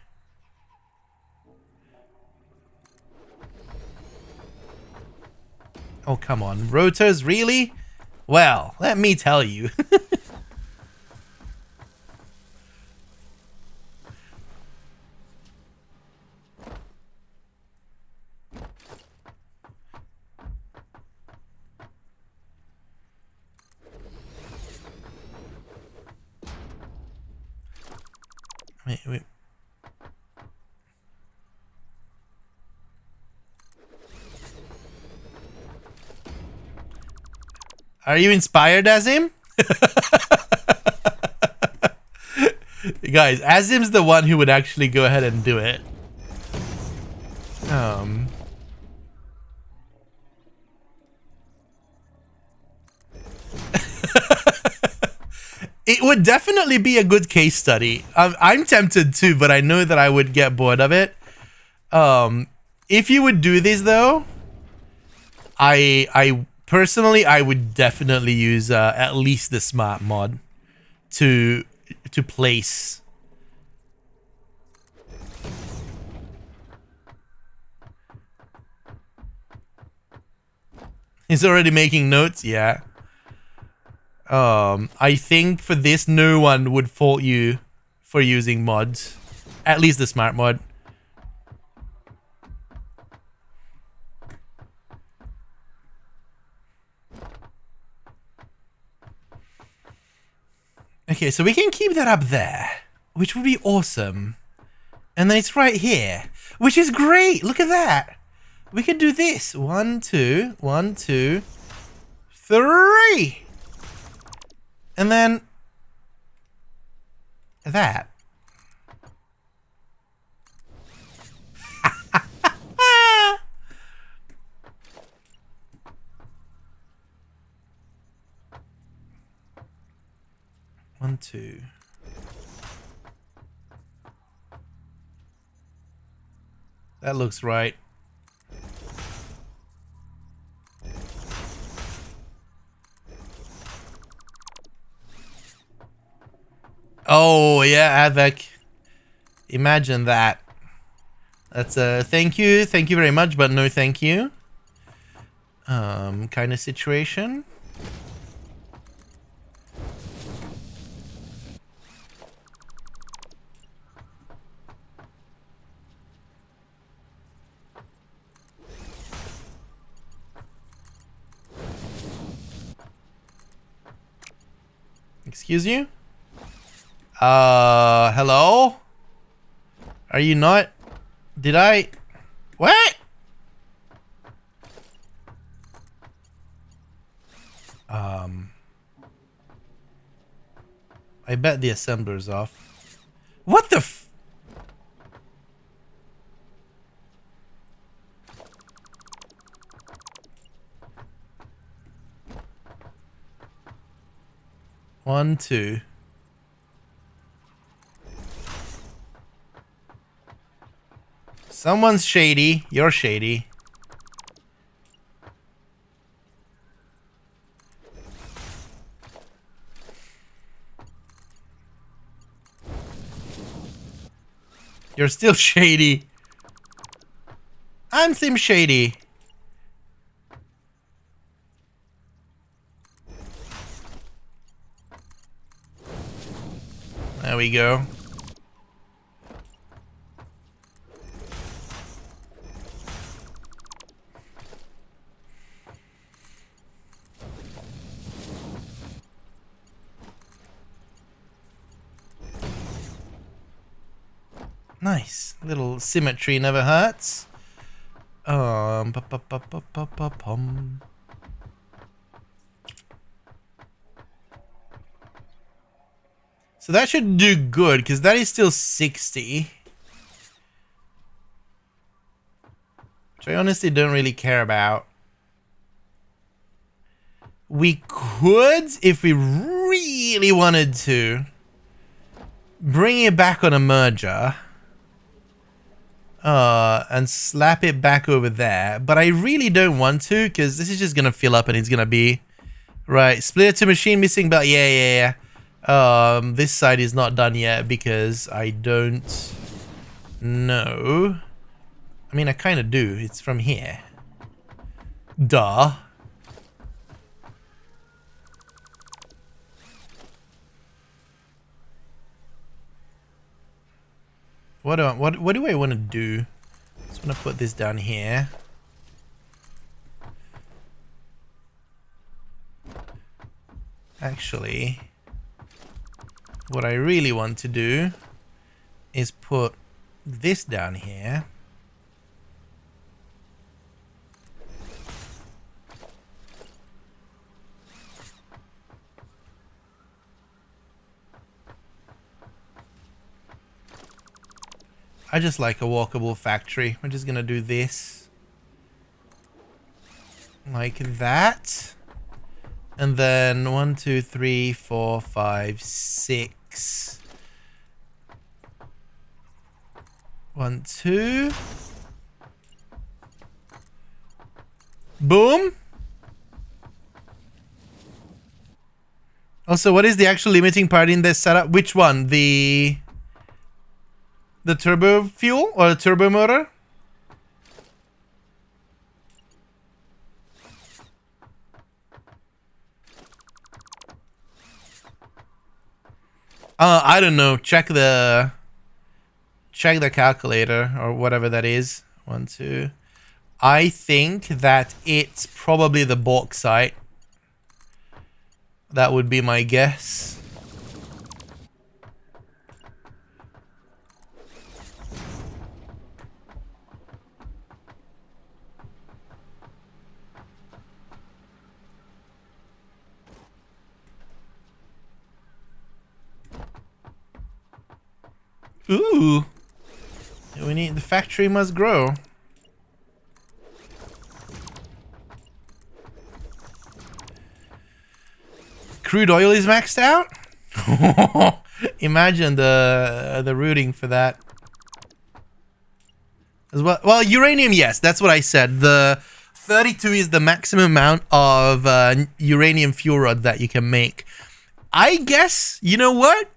Oh, come on. Rotors, really? Well, let me tell you. Wait. Are you inspired, Azim? Guys, Azim's the one who would actually go ahead and do it. It would definitely be a good case study. I'm tempted too, but I know that I would get bored of it. If you would do this though, I personally, I would definitely use at least the smart mod to place. He's already making notes, yeah. I think for this, no one would fault you for using mods. At least the smart mod. Okay, so we can keep that up there, which would be awesome. And then it's right here, which is great. Look at that. We could do this. 1, 2, 1, 2, 3. And then that. One, two. That looks right. Oh yeah, Avec. Imagine that. That's a thank you very much, but no thank you. Kind of situation. Excuse you? Hello? Are you not? Did I? What? I bet the assembler's off. What the f- 1, 2. Someone's shady. You're shady. You're still shady. I'm Sim Shady. There we go. Nice. Little symmetry never hurts. So that should do good, because that is still 60. Which I honestly don't really care about. We could, if we really wanted to, bring it back on a merger. And slap it back over there. But I really don't want to, because this is just going to fill up and it's going to be... Right, splitter to machine missing belt. Yeah. This side is not done yet because I don't know. I mean, I kind of do. It's from here. Duh. What do I want to do? Just want to put this down here. Actually, what I really want to do is put this down here. I just like a walkable factory. We're just gonna do this. Like that. And then 1, 2, 3, 4, 5, 6. 1, 2. Boom. Also, what is the actual limiting part in this setup? Which one? The turbo fuel or the turbo motor? I don't know. Check the calculator or whatever that is. 1, 2. I think that it's probably the bauxite. That would be my guess. Ooh. We need, the factory must grow. Crude oil is maxed out? Imagine the rooting for that. As well, uranium, yes, that's what I said. The 32 is the maximum amount of uranium fuel rod that you can make. I guess, you know what?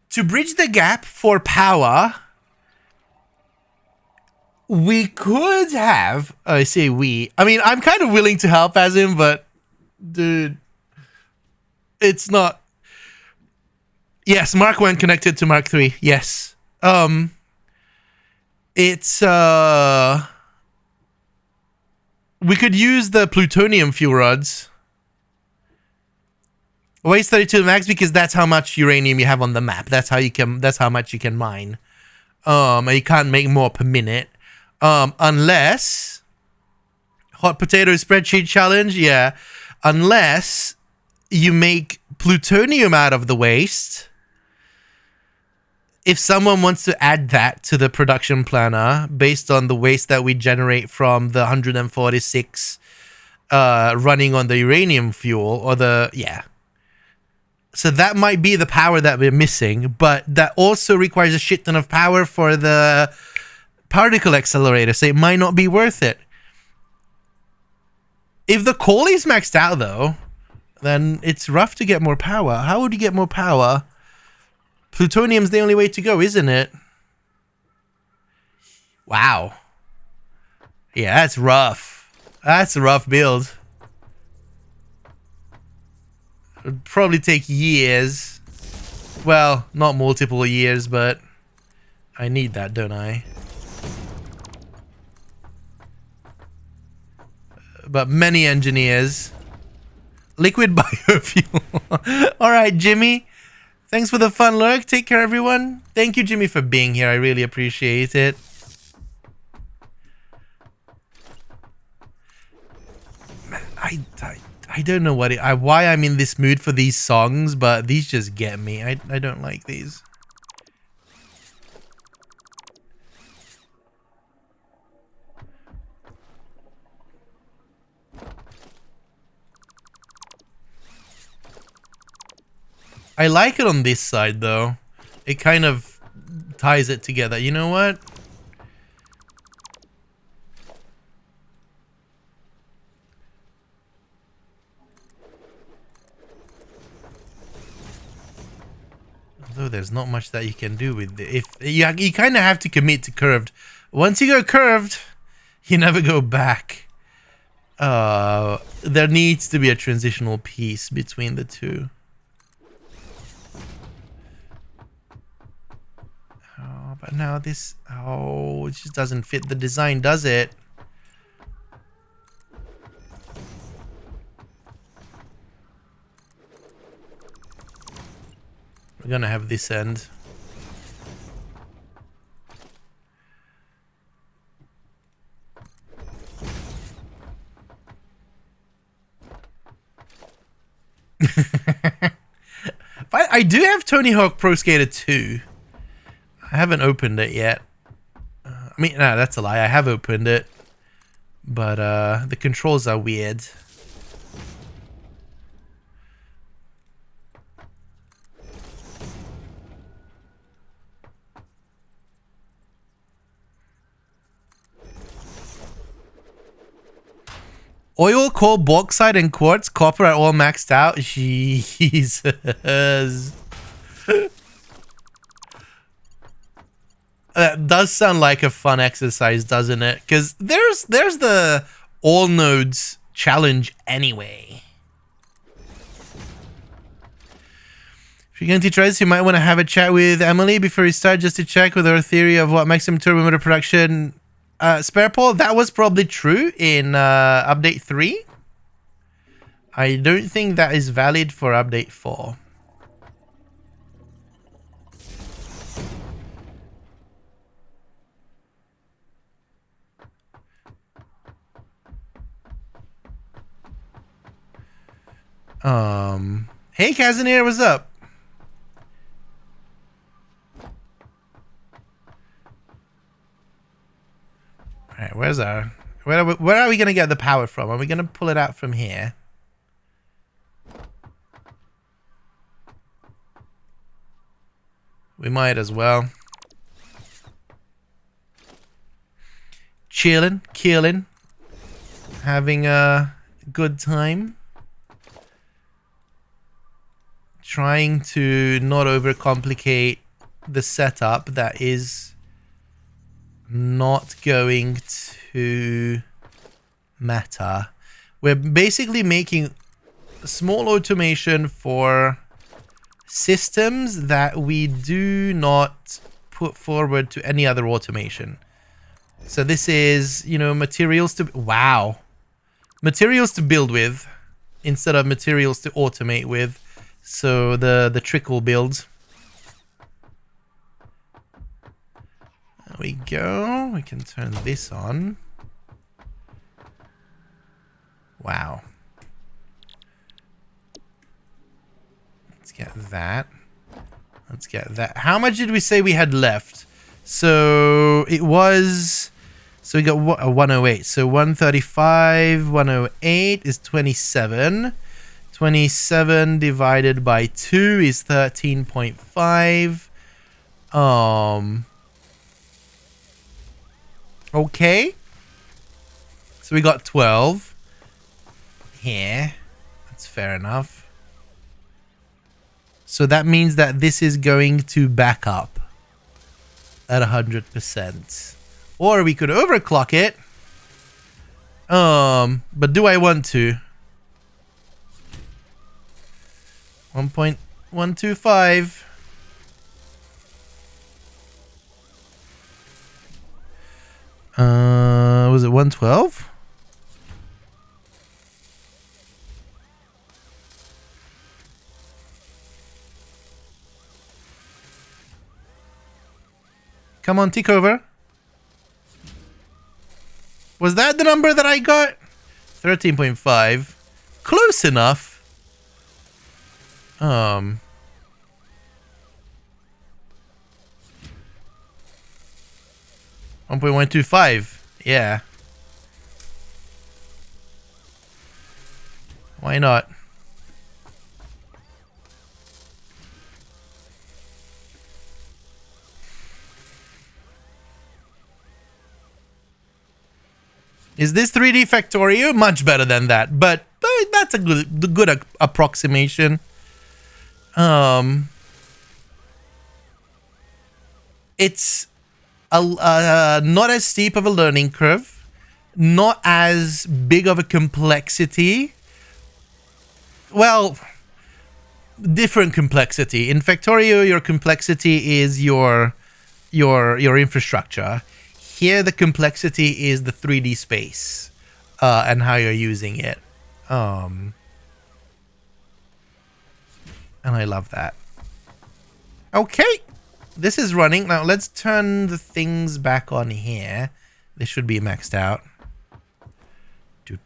To bridge the gap for power, we could have... I say we. I mean, I'm kind of willing to help as him, but... Dude... It's not... Yes, Mark 1 connected to Mark 3. Yes. It's... We could use the plutonium fuel rods. Waste 32 max because that's how much uranium you have on the map. That's how you can. That's how much you can mine. And you can't make more per minute, unless hot potato spreadsheet challenge. Yeah, unless you make plutonium out of the waste. If someone wants to add that to the production planner based on the waste that we generate from the 146 running on the uranium fuel or the So that might be the power that we're missing, but that also requires a shit ton of power for the particle accelerator, so it might not be worth it. If the coal is maxed out, though, then it's rough to get more power. How would you get more power? Plutonium's the only way to go, isn't it? Wow. Yeah, that's rough. That's a rough build. It'd probably take years. Well, not multiple years, but I need that, don't I? But many engineers. Liquid biofuel. Alright, Jimmy. Thanks for the fun lurk. Take care, everyone. Thank you, Jimmy, for being here. I really appreciate it. I don't know why I'm in this mood for these songs, but these just get me. I don't like these. I like it on this side, though. It kind of ties it together. You know what? Although there's not much that you can do with it. If you kind of have to commit to curved. Once you go curved, you never go back. There needs to be a transitional piece between the two. Oh, but now this... Oh, it just doesn't fit the design, does it? We're gonna have this end. But I do have Tony Hawk Pro Skater 2. I haven't opened it yet. I mean, no, that's a lie. I have opened it. But the controls are weird. Oil, coal, bauxite, and quartz, copper are all maxed out. Jesus. That does sound like a fun exercise, doesn't it? Because there's the all nodes challenge anyway. If you're going to try this, you might want to have a chat with Emily before you start, just to check with her theory of what maximum turbo motor production. Spare Paul, that was probably true in update 3. I don't think that is valid for update 4. Hey Casimir, what's up? Alright, where's our... Where are we going to get the power from? Are we going to pull it out from here? We might as well. Chilling, killing. Having a good time. Trying to not overcomplicate the setup that is not going to matter. We're basically making small automation for systems that we do not put forward to any other automation. So this is, you know, materials to... Wow. Materials to build with instead of materials to automate with. So the trickle builds. There we go. We can turn this on. Wow. Let's get that. Let's get that. How much did we say we had left? So it was... So we got 108. So 135, 108 is 27. 27 divided by 2 is 13.5. Okay. So we got 12 here. That's fair enough. So that means that this is going to back up at 100%. Or we could overclock it. But do I want to? 1.125. Was it 112? Come on, tick over. Was that the number that I got? 13.5. Close enough. 1.125. Yeah. Why not? Is this 3D Factorio? Much better than that, but that's a good approximation. It's not as steep of a learning curve, not as big of a complexity. Well, different complexity. In Factorio, your complexity is your infrastructure. Here, the complexity is the 3D space and how you're using it. And I love that. Okay, this is running. Now, let's turn the things back on here. They should be maxed out. I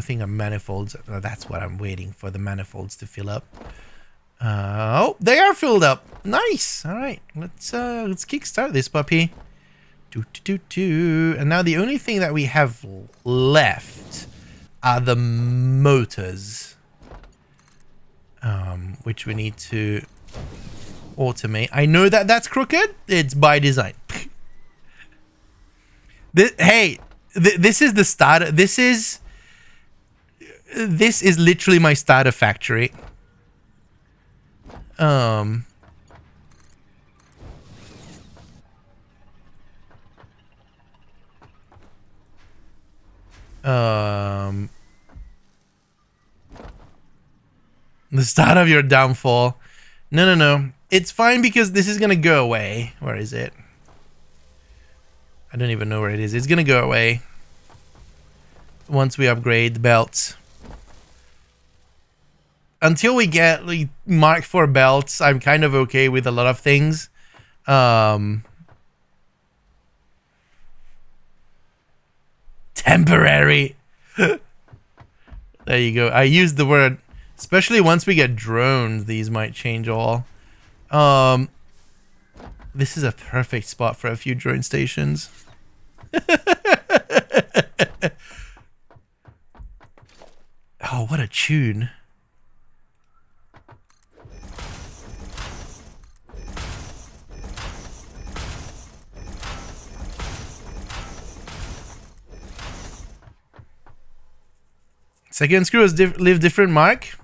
think I'm manifolds. That's what I'm waiting for, the manifolds to fill up. Oh, they are filled up. Nice. All right, let's kickstart this puppy. And now the only thing that we have left are the motors, which we need to automate. I know that that's crooked. It's by design. This is the starter. This is literally my starter factory. The start of your downfall. No. It's fine because this is gonna go away. Where is it? I don't even know where it is. It's gonna go away once we upgrade the belts. Until we get like Mark IV belts, I'm kind of okay with a lot of things. Temporary. There you go. I used the word, especially once we get drones, these might change all. This is a perfect spot for a few drone stations. Oh, what a tune. Second screw has leave different mark.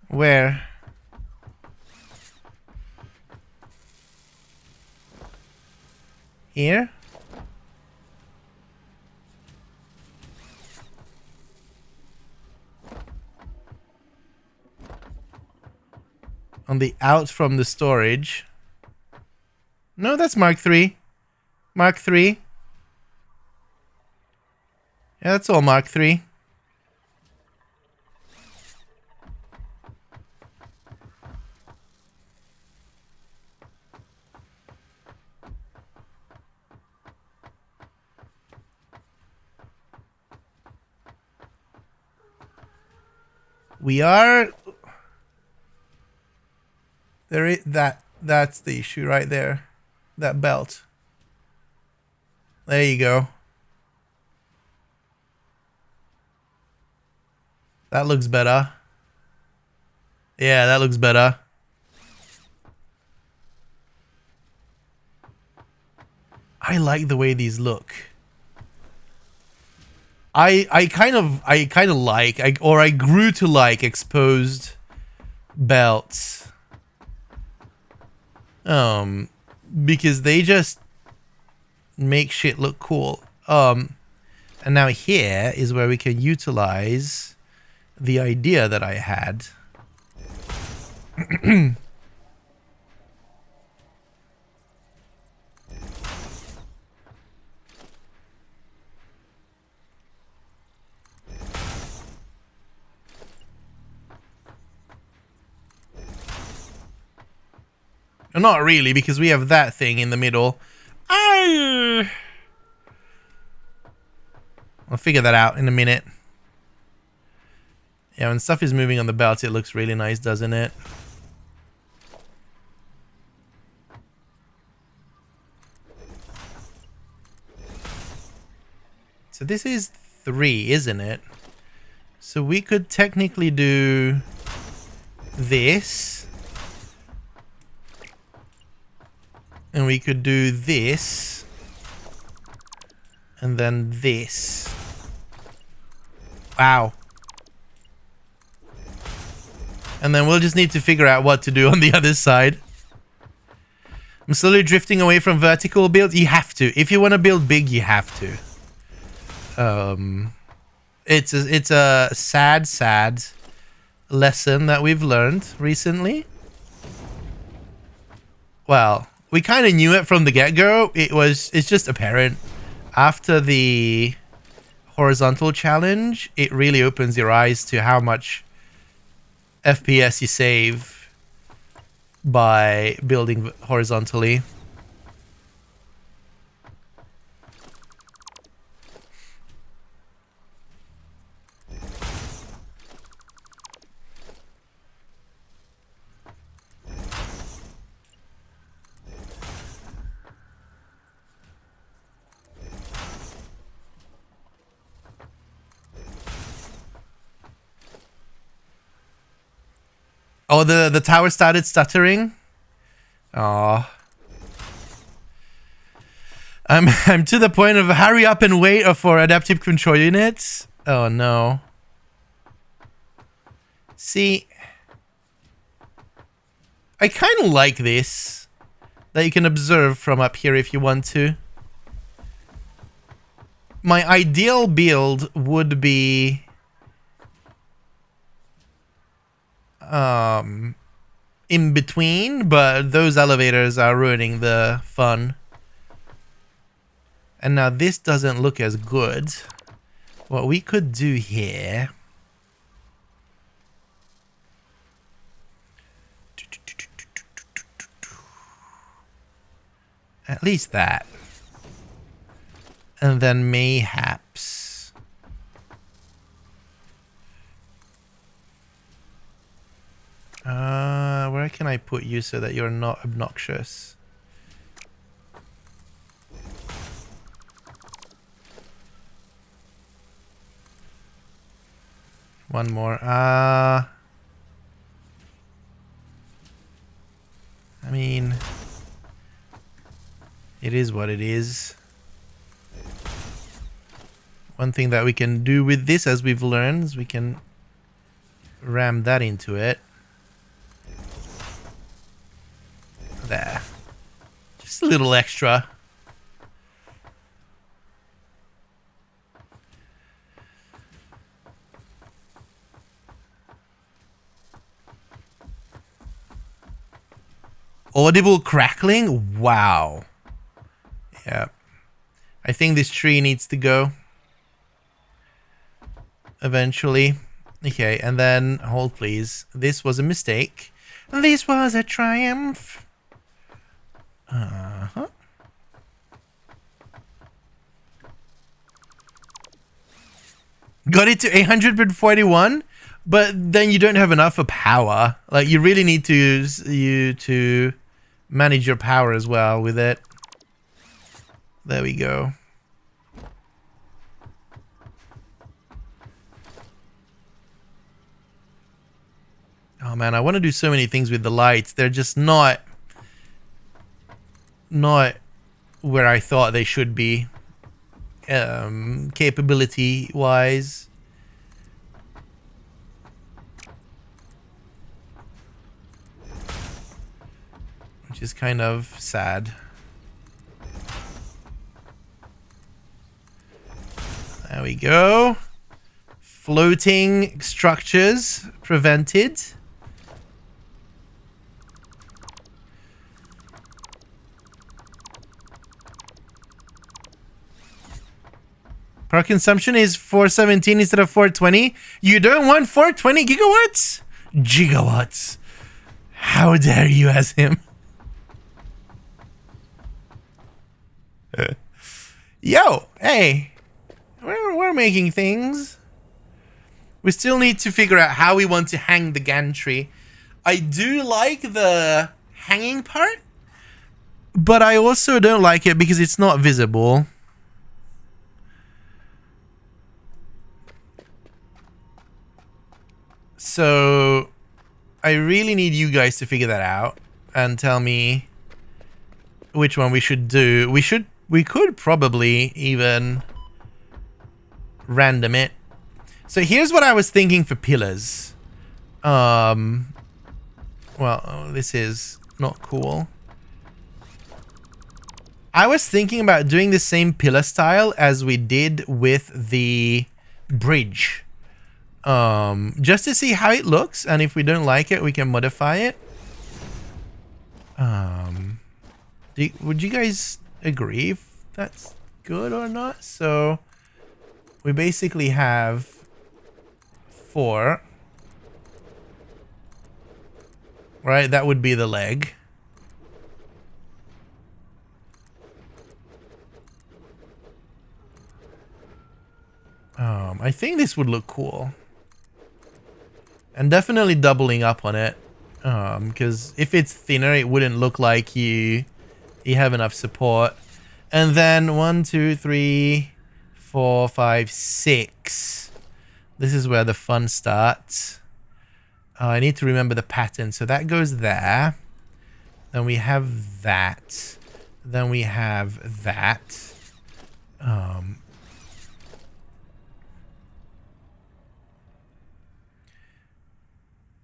Where? Here? On the out from the storage. No, that's Mark III. Mark III. Yeah, that's all Mark III. We are... There is that's the issue right there. that belt. There you go. That looks better. Yeah, that looks better. I like the way these look. I kind of like, I grew to like exposed belts. Because they just make shit look cool. And now here is where we can utilize the idea that I had. Not really, because we have that thing in the middle. I'll figure that out in a minute. Yeah, when stuff is moving on the belt, it looks really nice, doesn't it? So this is 3, isn't it? So we could technically do this. And we could do this. And then this. Wow. And then we'll just need to figure out what to do on the other side. I'm slowly drifting away from vertical builds. You have to. If you want to build big, you have to. It's a sad lesson that we've learned recently. Well, we kind of knew it from the get-go. It's just apparent. After the horizontal challenge, it really opens your eyes to how much FPS you save by building horizontally. Oh, the tower started stuttering. Oh, I'm to the point of hurry up and wait for adaptive control units. Oh no. See, I kind of like this, that you can observe from up here if you want to. My ideal build would be in between, but those elevators are ruining the fun. And now this doesn't look as good. What we could do here, at least that, and then mayhaps where can I put you so that you're not obnoxious? One more. I mean, it is what it is. One thing that we can do with this, as we've learned, is we can ram that into it. There. Just a little extra. Audible crackling? Wow. Yeah. I think this tree needs to go. Eventually. Okay, and then, hold please. This was a mistake. This was a triumph. Uh-huh. Got it to 841, but then you don't have enough for power. Like, you really need to manage your power as well with it. There we go. Oh man, I want to do so many things with the lights. They're just not where I thought they should be. Capability wise. Which is kind of sad. There we go. Floating structures prevented. Power consumption is 417 instead of 420. You don't want 420 gigawatts? Gigawatts. How dare you ask him? Yo, hey. We're making things. We still need to figure out how we want to hang the gantry. I do like the hanging part, but I also don't like it because it's not visible. So I really need you guys to figure that out and tell me which one we should do. We could probably even random it. So here's what I was thinking for pillars. Well, this is not cool. I was thinking about doing the same pillar style as we did with the bridge. Just to see how it looks, and if we don't like it, we can modify it. Would you guys agree if that's good or not? So we basically have 4. Right, that would be the leg. I think this would look cool. And definitely doubling up on it. Because if it's thinner, it wouldn't look like you have enough support. And then 1, 2, 3, 4, 5, 6. This is where the fun starts. I need to remember the pattern. So that goes there. Then we have that. Then we have that.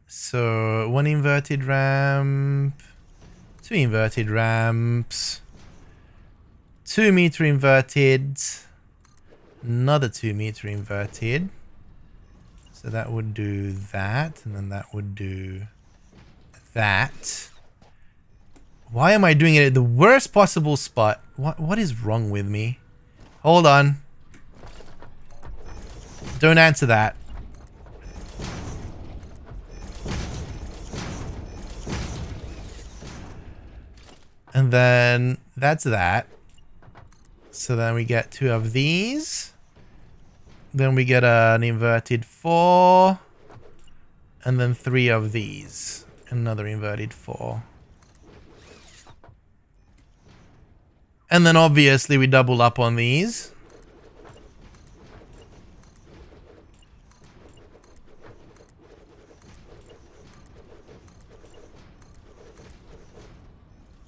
So 1 inverted ramp, 2 inverted ramps, 2 meter inverted, another 2 meter inverted. So that would do that, and then that would do that. Why am I doing it at the worst possible spot? What is wrong with me? Hold on. Don't answer that. And then that's that. So then we get 2 of these. Then we get an inverted 4. And then 3 of these. Another inverted 4. And then obviously we double up on these.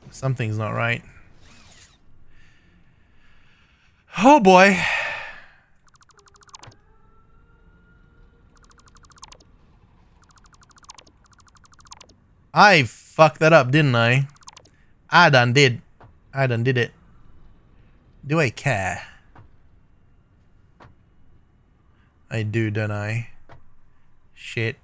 Something's not right. Oh boy. I fucked that up, didn't I? I done did it. Do I care? I do, don't I? Shit.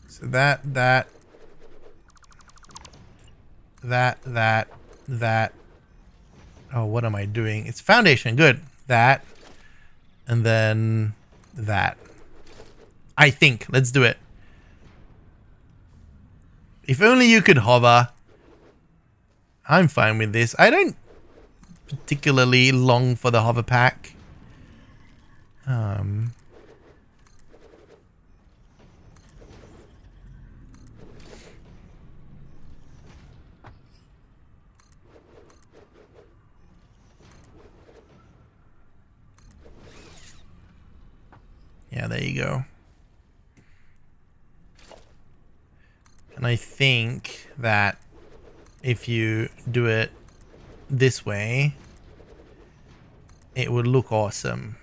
So that. Oh, what am I doing? It's foundation. Good. That. And then that. I think. Let's do it. If only you could hover. I'm fine with this. I don't particularly long for the hover pack. Yeah, there you go. And I think that if you do it this way, it would look awesome.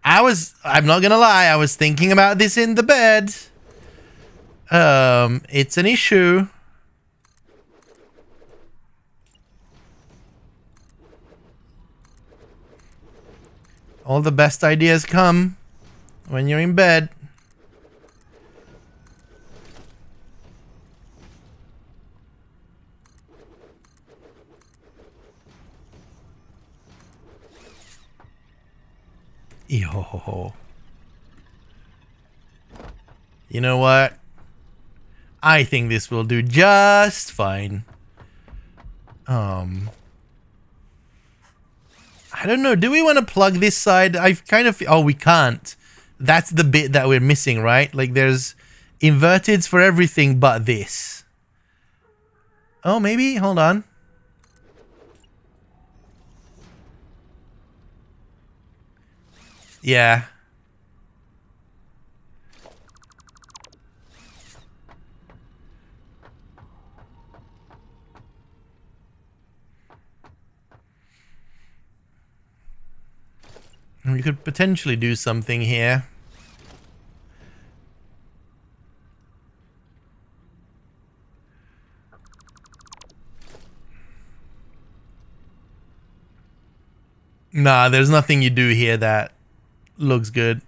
I'm not gonna lie, I was thinking about this in the bed. It's an issue. All the best ideas come when you're in bed. Yo. You know what? I think this will do just fine. I don't know. Do we want to plug this side? I've kind of... Oh, we can't. That's the bit that we're missing, right? Like, there's inverteds for everything but this. Oh, maybe? Hold on. Yeah. We could potentially do something here. Nah, there's nothing you do here that looks good.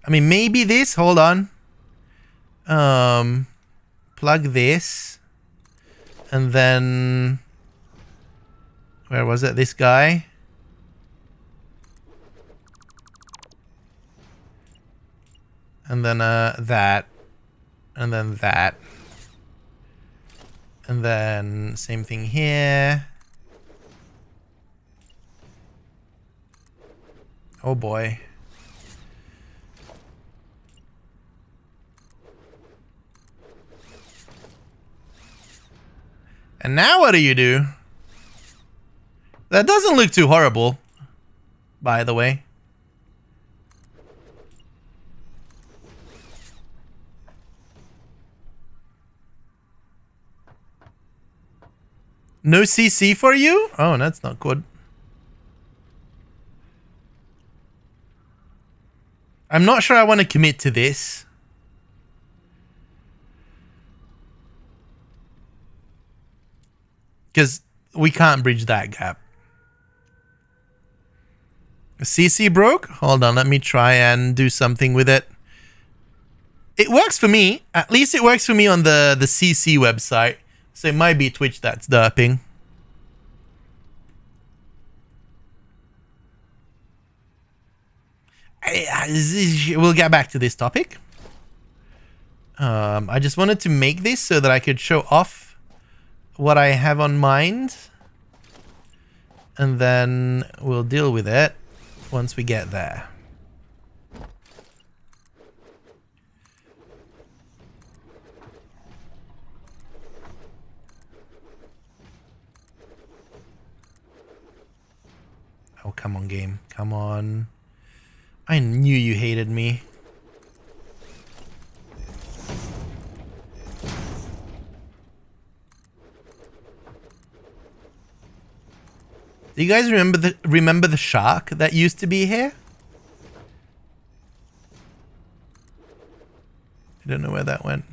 I mean, maybe this. Hold on. Plug this. And then... Where was it? This guy. And then that. And then that. And then same thing here. Oh boy. And now what do you do? That doesn't look too horrible, by the way. No CC for you? Oh, that's not good. I'm not sure I want to commit to this. Because we can't bridge that gap. CC broke? Hold on, let me try and do something with it. It works for me. At least it works for me on the CC website. So it might be Twitch that's derping. We'll get back to this topic. I just wanted to make this so that I could show off what I have on mind. And then we'll deal with it once we get there. Oh, come on, game. Come on. I knew you hated me. Do you guys remember the shark that used to be here? I don't know where that went.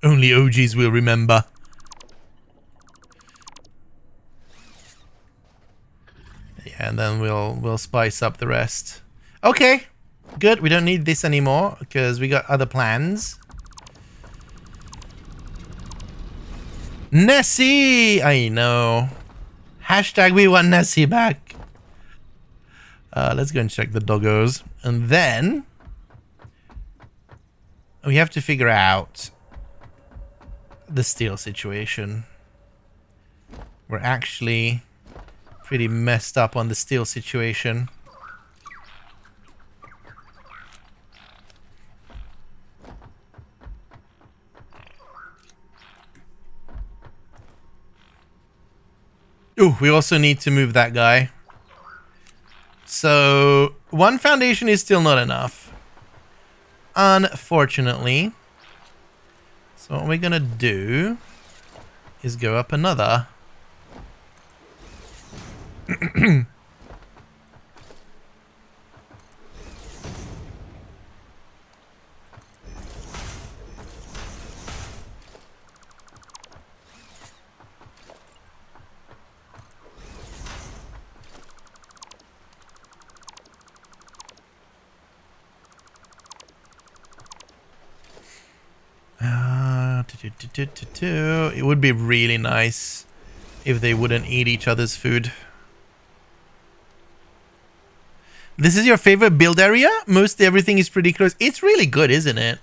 Only OGs will remember. Yeah, and then we'll spice up the rest. Okay, good. We don't need this anymore because we got other plans. Nessie, I know. Hashtag we want Nessie back. Let's go and check the doggos, and then We have to figure out the steel situation. We're actually pretty messed up on the steel situation. Ooh, we also need to move that guy. So, one foundation is still not enough, unfortunately. So what we're gonna do is go up another. It would be really nice if they wouldn't eat each other's food. This is your favorite build area? Most everything is pretty close. It's really good, isn't it?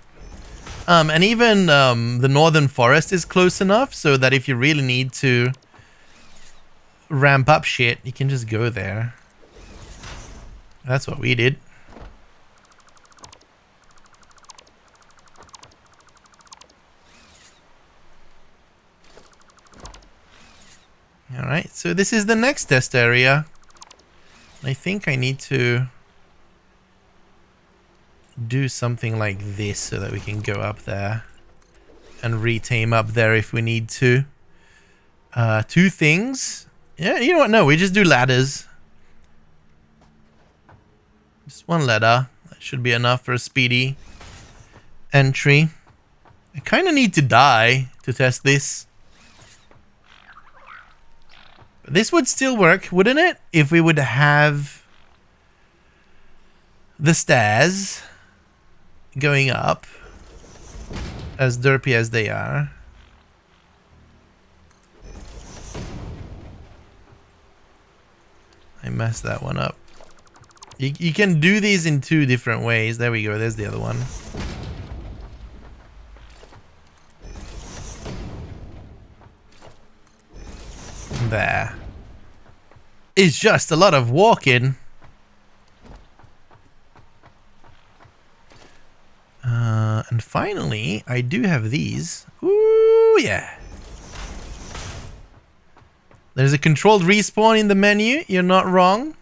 And even the northern forest is close enough so that if you really need to ramp up shit, you can just go there. That's what we did. Alright, so this is the next test area. I think I need to do something like this so that we can go up there and retame up there if we need to. Two things. Yeah, you know what? No, we just do ladders. Just one ladder. That should be enough for a speedy entry. I kind of need to die to test this. But this would still work, wouldn't it? If we would have the stairs going up, as derpy as they are. I messed that one up. You can do these in two different ways. There we go. There's the other one. There. It's just a lot of walking. And finally, I do have these. Ooh, yeah. There's a controlled respawn in the menu. You're not wrong.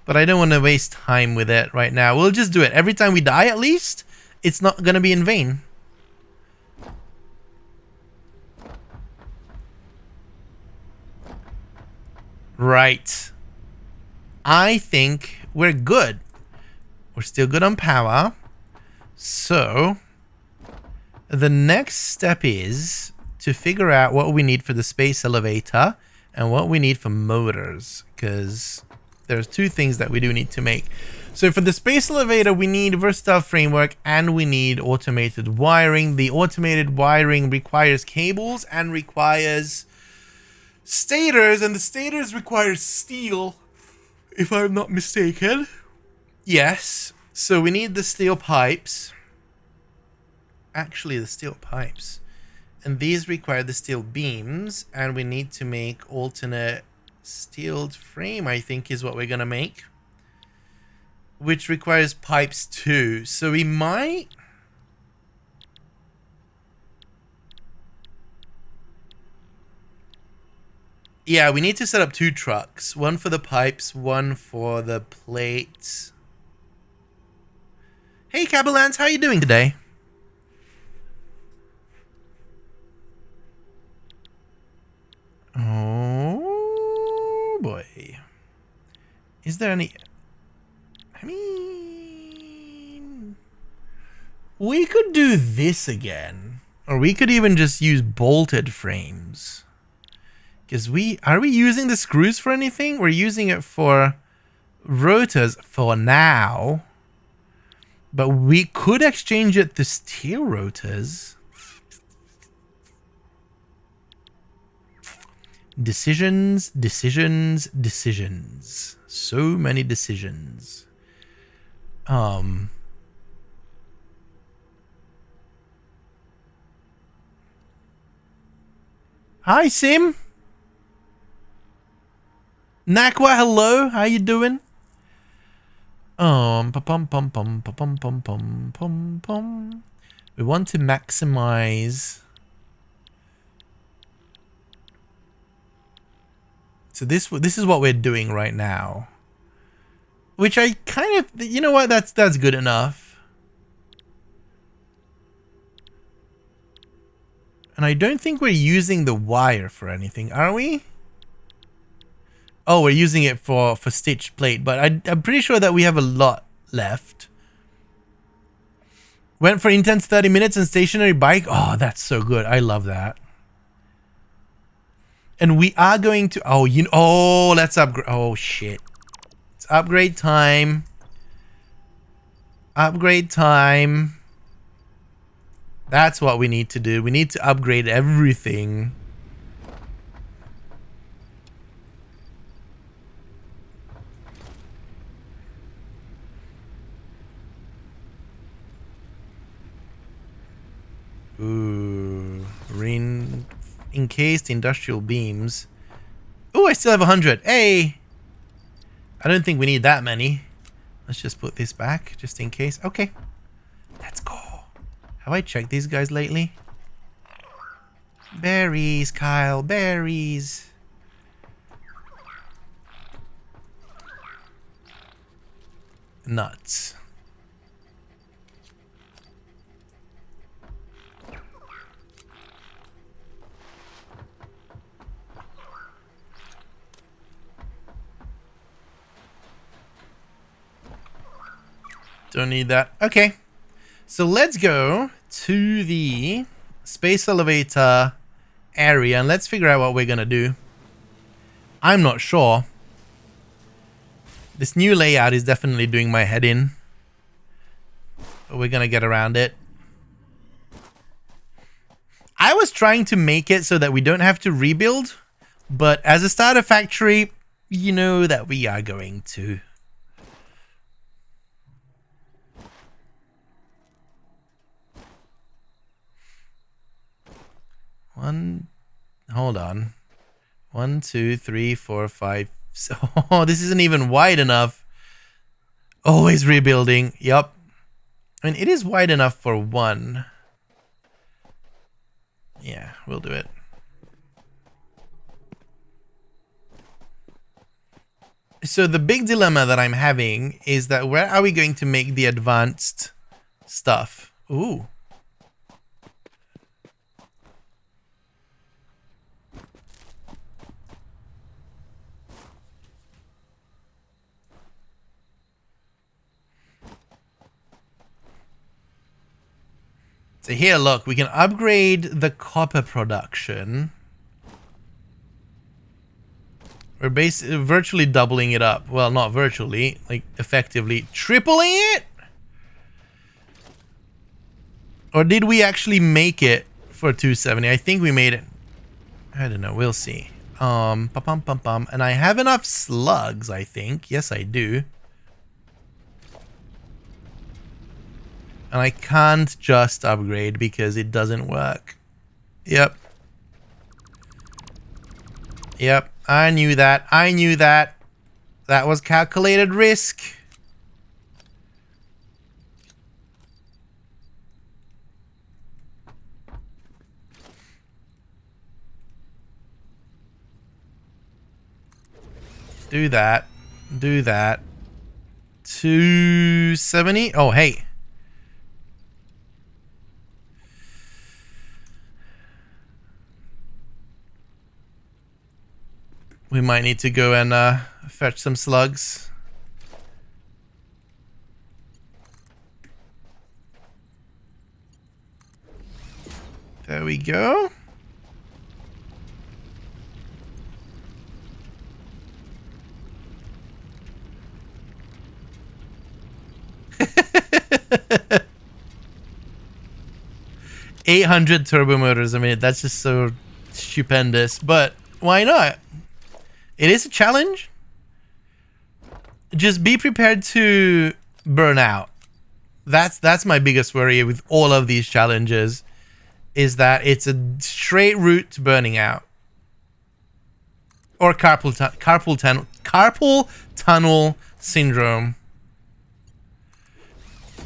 But I don't want to waste time with it right now. We'll just do it. Every time we die, at least, it's not going to be in vain. Right. I think we're good. We're still good on power. So, the next step is to figure out what we need for the space elevator and what we need for motors, because there's two things that we do need to make. So for the space elevator, we need versatile framework and we need automated wiring. The automated wiring requires cables and requires stators, and the stators require steel, if I'm not mistaken. Yes. So we need the steel pipes. Actually, the steel pipes. And these require the steel beams, and we need to make alternate steeled frame, I think is what we're gonna make, which requires pipes too. So we might we need to set up two trucks, one for the pipes, one for the plates. Hey Cabalance, how you doing today? Oh boy. Is there any... I mean... we could do this again. Or we could even just use bolted frames. Because are we using the screws for anything? We're using it for rotors for now. But we could exchange it to steel rotors. Decisions, decisions, decisions. So many decisions. Hi, Sim. Nakwa, hello. How you doing? Pum pum pum pum pum pum pum pum pum. We want to maximize. So this is what we're doing right now. Which I kind of, you know what? That's good enough. And I don't think we're using the wire for anything, are we? Oh, we're using it for stitch plate, but I'm pretty sure that we have a lot left. Went for intense 30 minutes and stationary bike. Oh, that's so good. I love that. And we are going to, oh, let's upgrade. Oh, shit. It's upgrade time. Upgrade time. That's what we need to do. We need to upgrade everything. Ooh, encased industrial beams. Ooh, I still have 100. Hey! I don't think we need that many. Let's just put this back, just in case. Okay. Let's go. Have I checked these guys lately? Berries, Kyle, berries. Nuts. Don't need that. Okay. So let's go to the space elevator area and let's figure out what we're going to do. I'm not sure. This new layout is definitely doing my head in. But we're going to get around it. I was trying to make it so that we don't have to rebuild. But as a starter factory, you know that we are going to. Hold on. 1, 2, 3, 4, 5. Oh, this isn't even wide enough. Always rebuilding. Yep. I mean, it is wide enough for one. Yeah, we'll do it. So the big dilemma that I'm having is that where are we going to make the advanced stuff? Ooh. So here, look, we can upgrade the copper production. We're basically virtually doubling it up. Well, not virtually, like effectively tripling it? Or did we actually make it for 270? I think we made it. I don't know, we'll see. And I have enough slugs, I think. Yes, I do. And I can't just upgrade because it doesn't work. Yep. Yep, I knew that. I knew that. That was calculated risk. Do that. Do that. 270? Oh, hey. We might need to go and fetch some slugs. There we go. $800 turbo motors. I mean, that's just so stupendous. But why not? It is a challenge. Just be prepared to burn out. That's my biggest worry with all of these challenges, is that it's a straight route to burning out. Or carpal tunnel syndrome.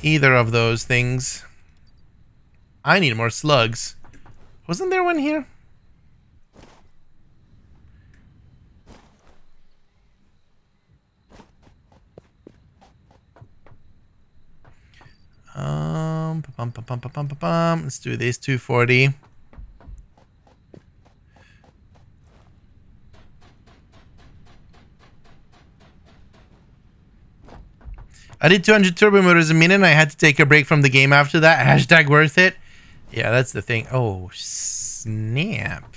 Either of those things. I need more slugs. Wasn't there one here? Let's do this 240. I did 200 turbo motors a minute and I had to take a break from the game after that. Hashtag worth it. Yeah, that's the thing. Oh, snap.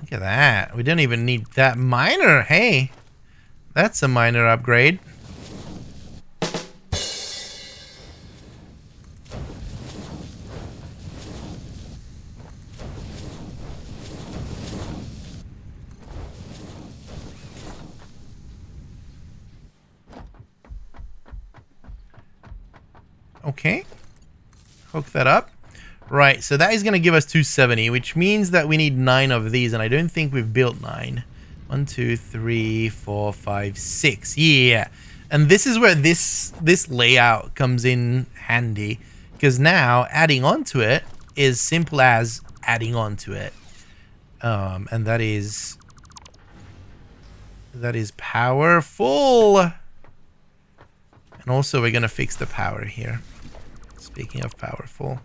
Look at that. We don't even need that miner. Hey, that's a minor upgrade. Okay, hook that up. Right, so that is going to give us 270, which means that we need 9 of these, and I don't think we've built 9. 1, 2, 3, 4, 5, 6. Yeah, and this is where this layout comes in handy, because now adding on to it is simple as adding on to it, and that is powerful. And also, we're going to fix the power here. Speaking of powerful.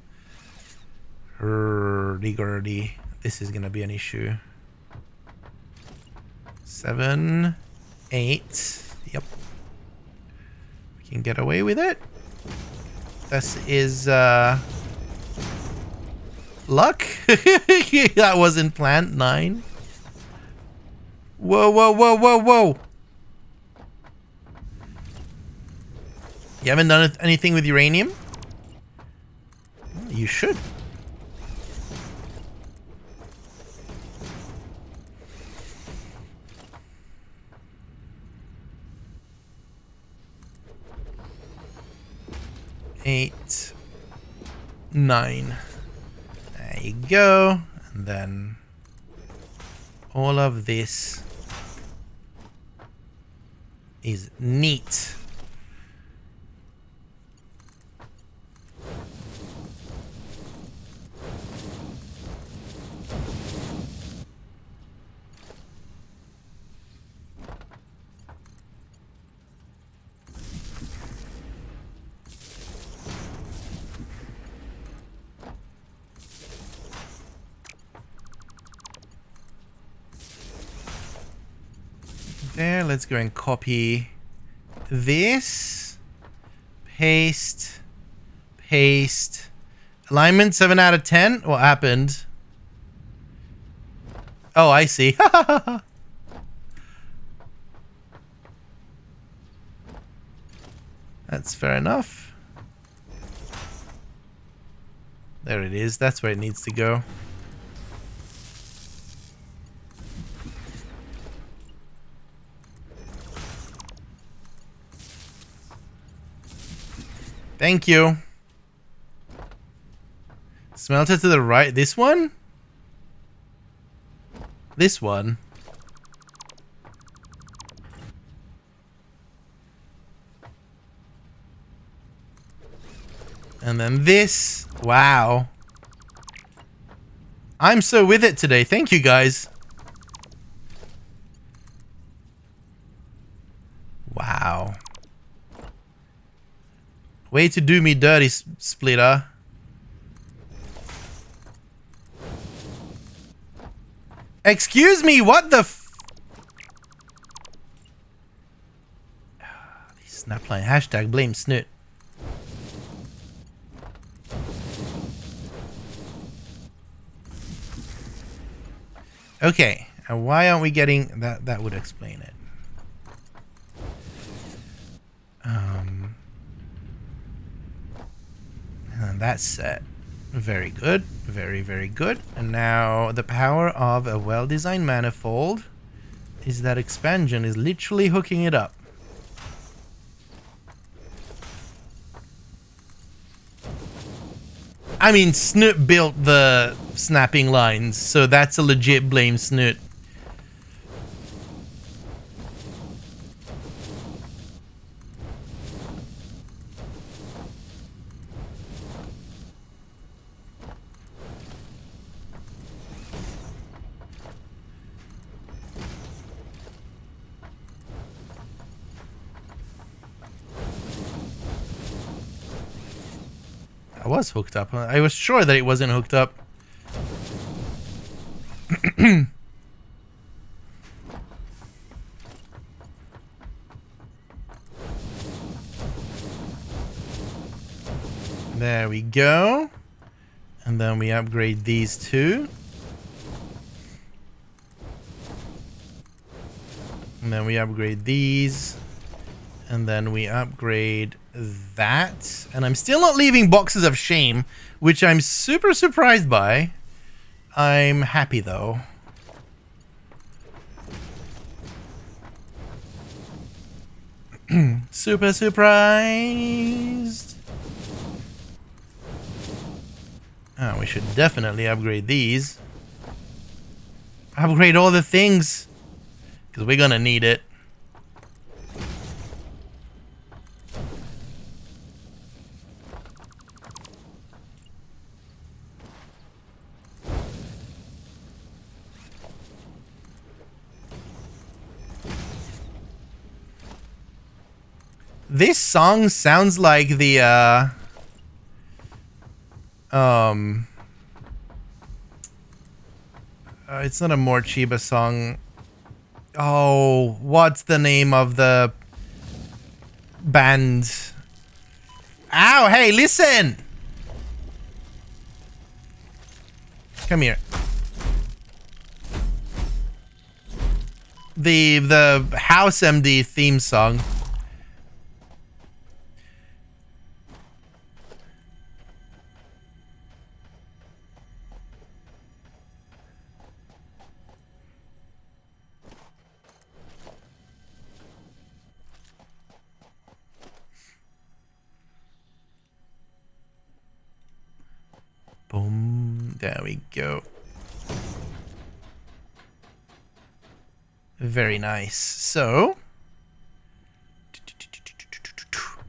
Hurdy-gurdy. This is going to be an issue. 7, 8. Yep. We can get away with it. This is, luck. That wasn't planned. 9. Whoa, whoa, whoa, whoa, whoa. You haven't done anything with uranium? You should. Eight, 9. There you go. And then all of this is neat. There, let's go and copy this. Paste. Paste. Alignment 7 out of 10. What happened? Oh, I see. That's fair enough. There it is. That's where it needs to go. Thank you. Smelter to the right. This one? This one. And then this. Wow. I'm so with it today. Thank you, guys. Wow. Way to do me dirty, Splitter. Excuse me, what the f... Snapline. Hashtag blame Snoot. Okay, and why aren't we getting... That would explain it. And that's set. Very good. Very, very good. And now the power of a well-designed manifold is that expansion is literally hooking it up. I mean, Snoot built the snapping lines, so that's a legit blame Snoot. was hooked up. I was sure that it wasn't hooked up. There we go. And then we upgrade these two. And then we upgrade these. And then we upgrade that. And I'm still not leaving boxes of shame, which I'm super surprised by. I'm happy though. Super surprised. Oh, we should definitely upgrade these. Upgrade all the things. Because we're gonna need it. This song sounds like the it's not a more Chiba song. Oh, what's the name of the band? Ow, hey, listen! Come here. The House MD theme song. Boom. There we go. Very nice. So,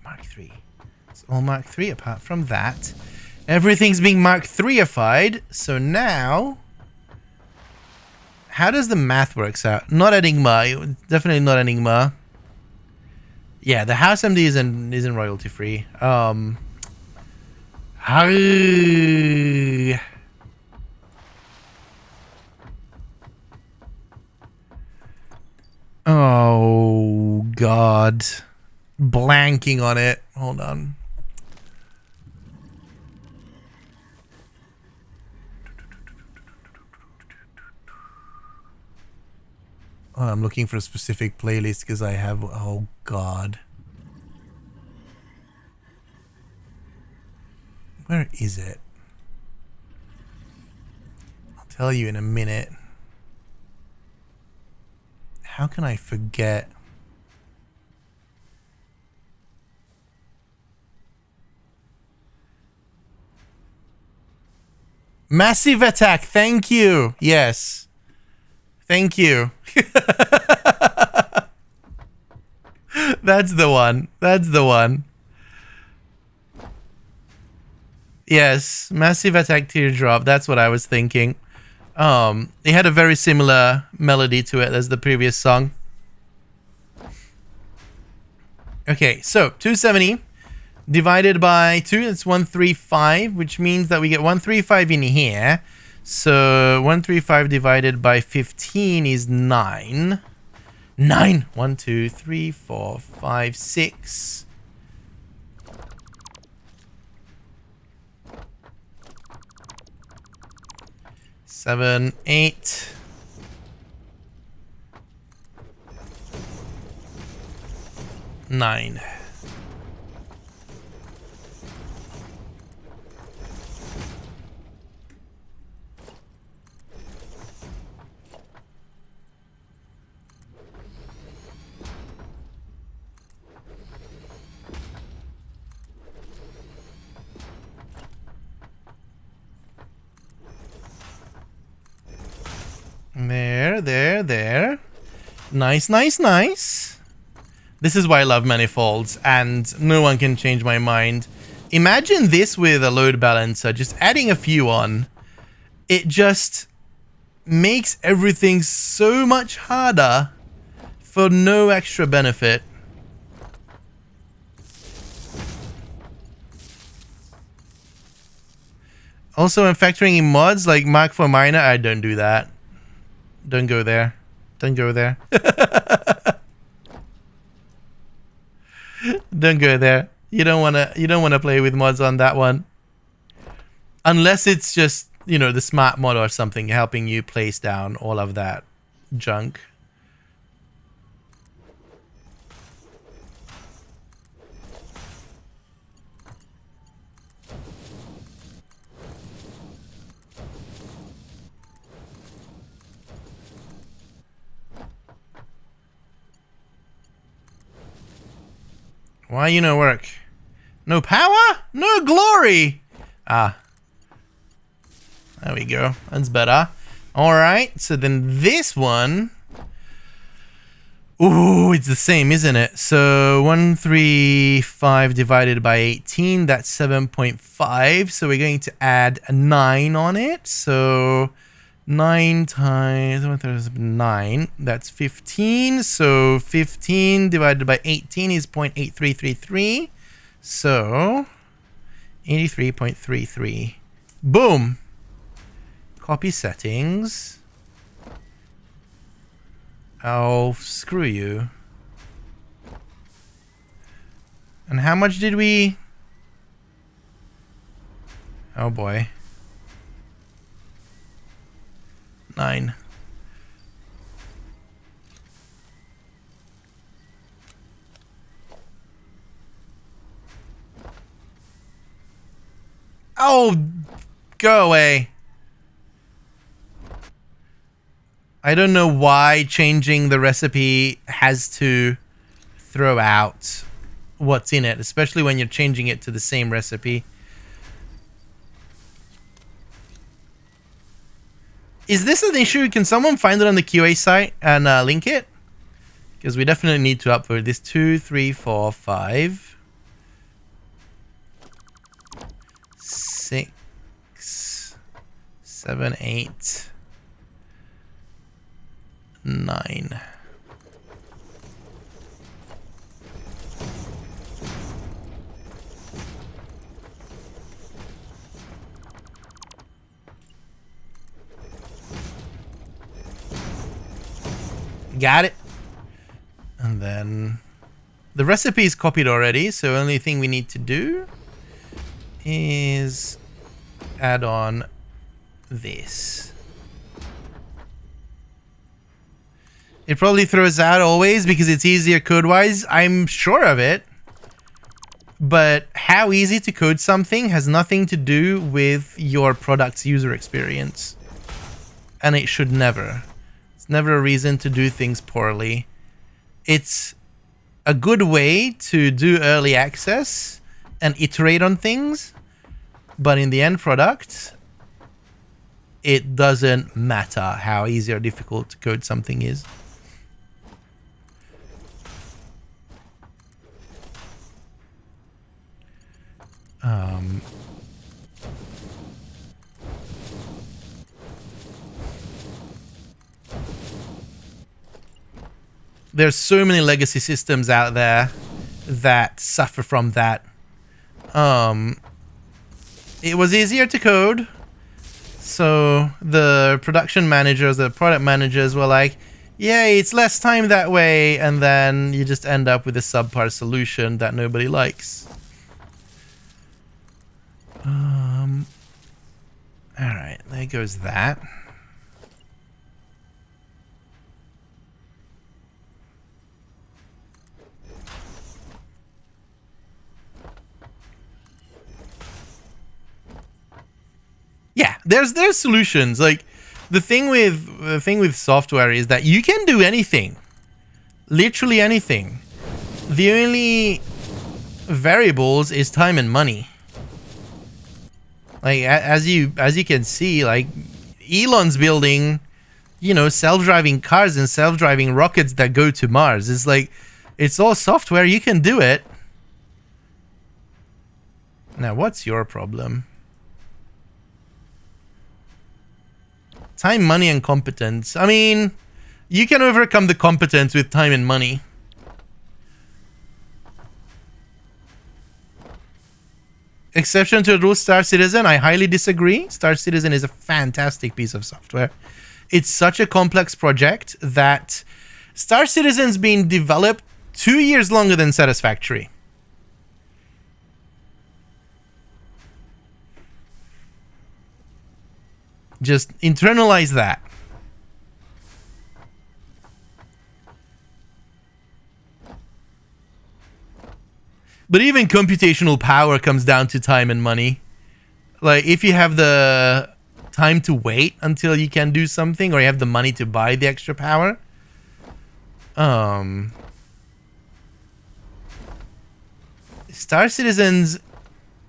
Mark III. It's all Mark III apart from that. Everything's being Mark III-ified. So now, how does the math works out? Not Enigma. Definitely not Enigma. Yeah, the House MD isn't royalty free. Oh God, blanking on it. Hold on. Oh, I'm looking for a specific playlist because I have. Oh God. Where is it? I'll tell you in a minute. How can I forget? Massive Attack, thank you. Yes. Thank you. That's the one. That's the one. Yes, Massive Attack Teardrop. That's what I was thinking. It had a very similar melody to it as the previous song. Okay, so 270 divided by 2, it's 135, which means that we get 135 in here. So 135 divided by 15 is 9. 9! 1, 2, 3, 4, 5, 6. 7, 8. 9. There. Nice, nice, nice. This is why I love manifolds, and no one can change my mind. Imagine this with a load balancer, just adding a few on. It just makes everything so much harder for no extra benefit. Also, I'm factoring in mods like Mark for Miner. I don't do that. Don't go there. Don't go there. Don't go there. You don't wanna play with mods on that one. Unless it's just, you know, the smart mod or something helping you place down all of that junk. Why you no work? No power? No glory! Ah. There we go. That's better. Alright, so then this one... Ooh, it's the same, isn't it? So 135 divided by 18, that's 7.5. So we're going to add a 9 on it. So 9 times 9, that's 15. So 15 divided by 18 is 0.8333. So 83.33. Boom. Copy settings. Oh, screw you. And how much did we... Oh boy. 9. Oh, go away. I don't know why changing the recipe has to throw out what's in it, especially when you're changing it to the same recipe. Is this an issue? Can someone find it on the QA site and link it? Because we definitely need to upload this. 2, 3, 4, 5, 6, 7, 8, 9. Got it. And then the recipe is copied already, so only thing we need to do is add on this. It probably throws out always because it's easier code-wise. I'm sure of it. But how easy to code something has nothing to do with your product's user experience. And it should never. It's never a reason to do things poorly. It's a good way to do early access and iterate on things. But in the end product, it doesn't matter how easy or difficult to code something is. There's so many legacy systems out there that suffer from that. It was easier to code, so the production managers, the product managers were like, yay, it's less time that way, and then you just end up with a subpar solution that nobody likes. Alright, there goes that. Yeah, there's solutions. Like the thing with software is that you can do anything. Literally anything. The only variables is time and money. Like as you can see, like Elon's building, you know, self-driving cars and self-driving rockets that go to Mars. It's like it's all software, you can do it. Now, what's your problem? Time, money, and competence. I mean, you can overcome the competence with time and money. Exception to the rule, Star Citizen. I highly disagree. Star Citizen is a fantastic piece of software. It's such a complex project that Star Citizen's been developed 2 years longer than Satisfactory. Just internalize that. But even computational power comes down to time and money. Like, if you have the time to wait until you can do something, or you have the money to buy the extra power. Star Citizen's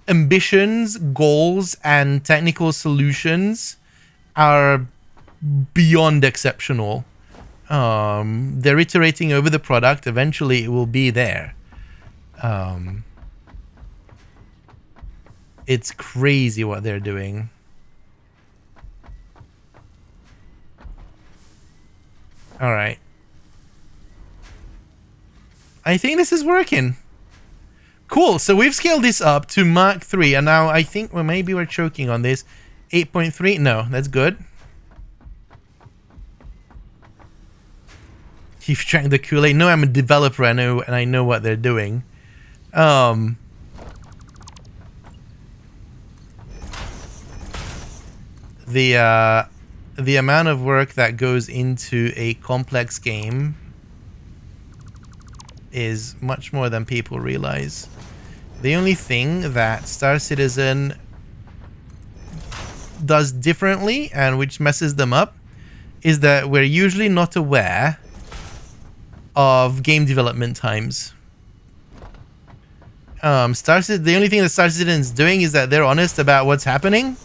ambitions, goals, and technical solutions are beyond exceptional. They're iterating over the product. Eventually, it will be there. It's crazy what they're doing. All right. I think this is working. Cool. So we've scaled this up to Mark 3, and now I think, well, maybe we're choking on this. 8.3. No, that's good. You've drank the Kool-Aid. No, I'm a developer. I know, and I know what they're doing. The amount of work that goes into a complex game is much more than people realize. The only thing that Star Citizen does differently, and which messes them up, is that we're usually not aware of game development times. The only thing that Star Citizen is doing is that they're honest about what's happening,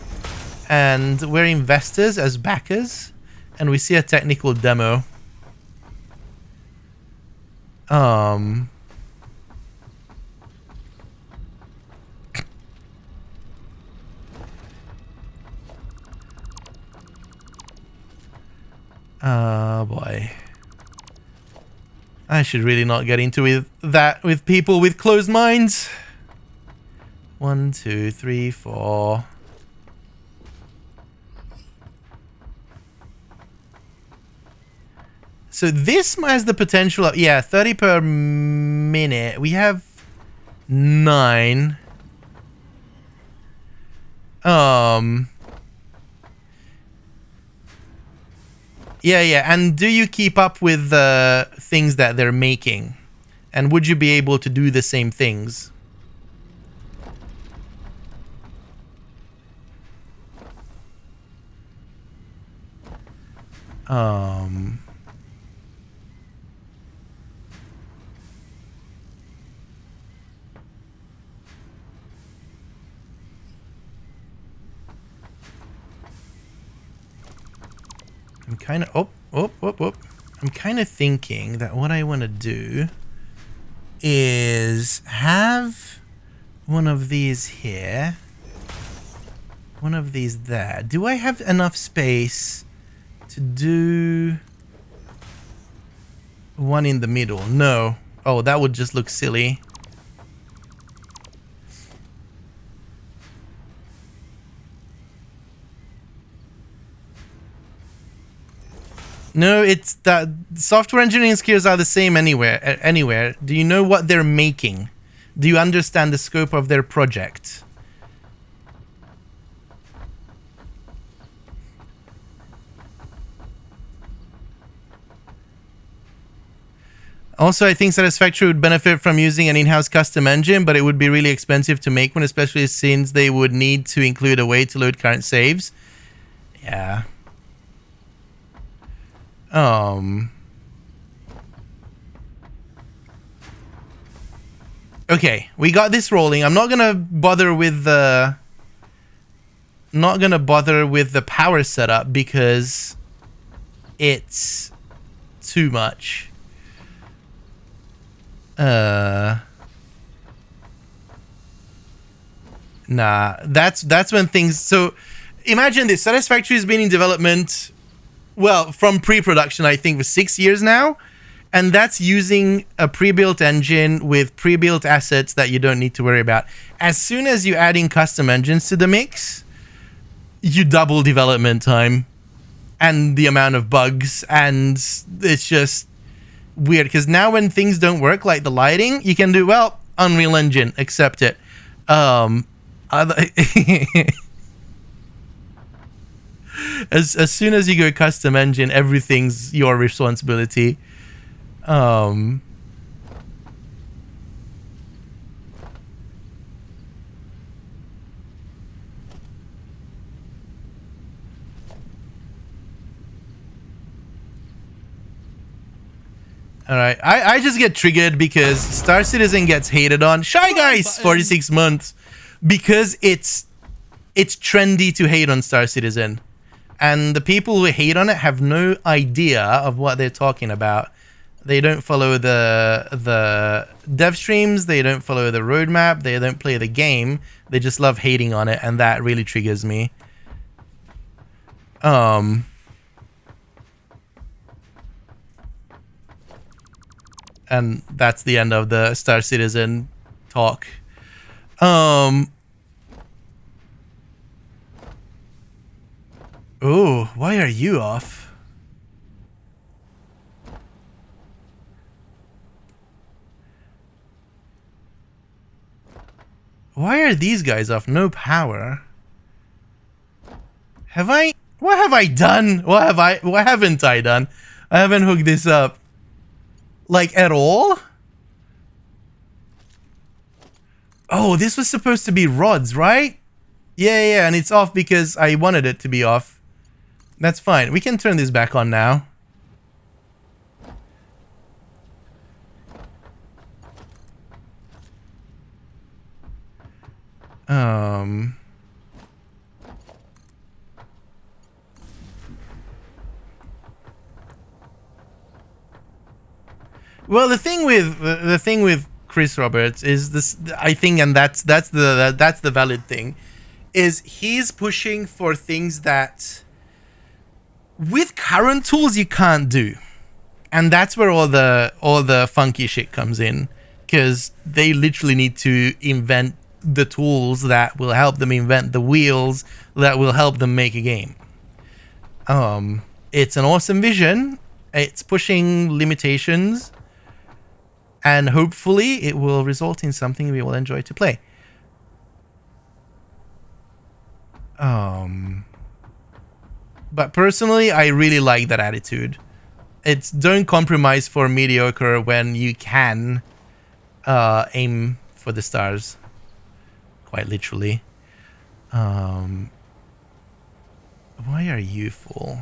and we're investors as backers, and we see a technical demo. Boy. I should really not get into that with people with closed minds. 1, 2, 3, 4. So this has the potential of, yeah, 30 per minute. We have 9. Yeah, and do you keep up with the things that they're making? And would you be able to do the same things? I'm kind of I'm kind of thinking that what I want to do is have one of these here, one of these there. Do I have enough space to do one in the middle? No. Oh, that would just look silly. No, it's that software engineering skills are the same anywhere. Do you know what they're making? Do you understand the scope of their project? Also, I think Satisfactory would benefit from using an in-house custom engine, but it would be really expensive to make one, especially since they would need to include a way to load current saves. Yeah. Okay, we got this rolling. I'm not gonna bother with the power setup because it's too much. Nah, that's when things. So imagine this: Satisfactory has been in development, well, from pre-production, I think, for 6 years now, And that's using a pre-built engine with pre-built assets that you don't need to worry about. As soon as you add in custom engines to the mix, you double development time and the amount of bugs, and it's just weird because now when things don't work, like the lighting, you can do, well, Unreal Engine, accept it. As soon as you go custom engine, everything's your responsibility. All right, I just get triggered because Star Citizen gets hated on. Shy Guys, 46 months, because it's trendy to hate on Star Citizen, and the people who hate on it have no idea of what they're talking about. They don't follow the dev streams. They don't follow the roadmap. They don't play the game. They just love hating on it, and that really triggers me. And that's the end of the Star Citizen talk. Oh, why are you off? Why are these guys off? No power. What have I done? What haven't I done? I haven't hooked this up. Like, at all? Oh, this was supposed to be rods, right? Yeah, and it's off because I wanted it to be off. That's fine. We can turn this back on now. Well, the thing with Chris Roberts is this, I think, and that's the valid thing, is he's pushing for things that with current tools you can't do, and that's where all the funky shit comes in, because they literally need to invent the tools that will help them invent the wheels that will help them make a game. It's an awesome vision. It's pushing limitations, and hopefully it will result in something we will enjoy to play. But personally, I really like that attitude. It's don't compromise for mediocre when you can aim for the stars. Quite literally. Why are you full?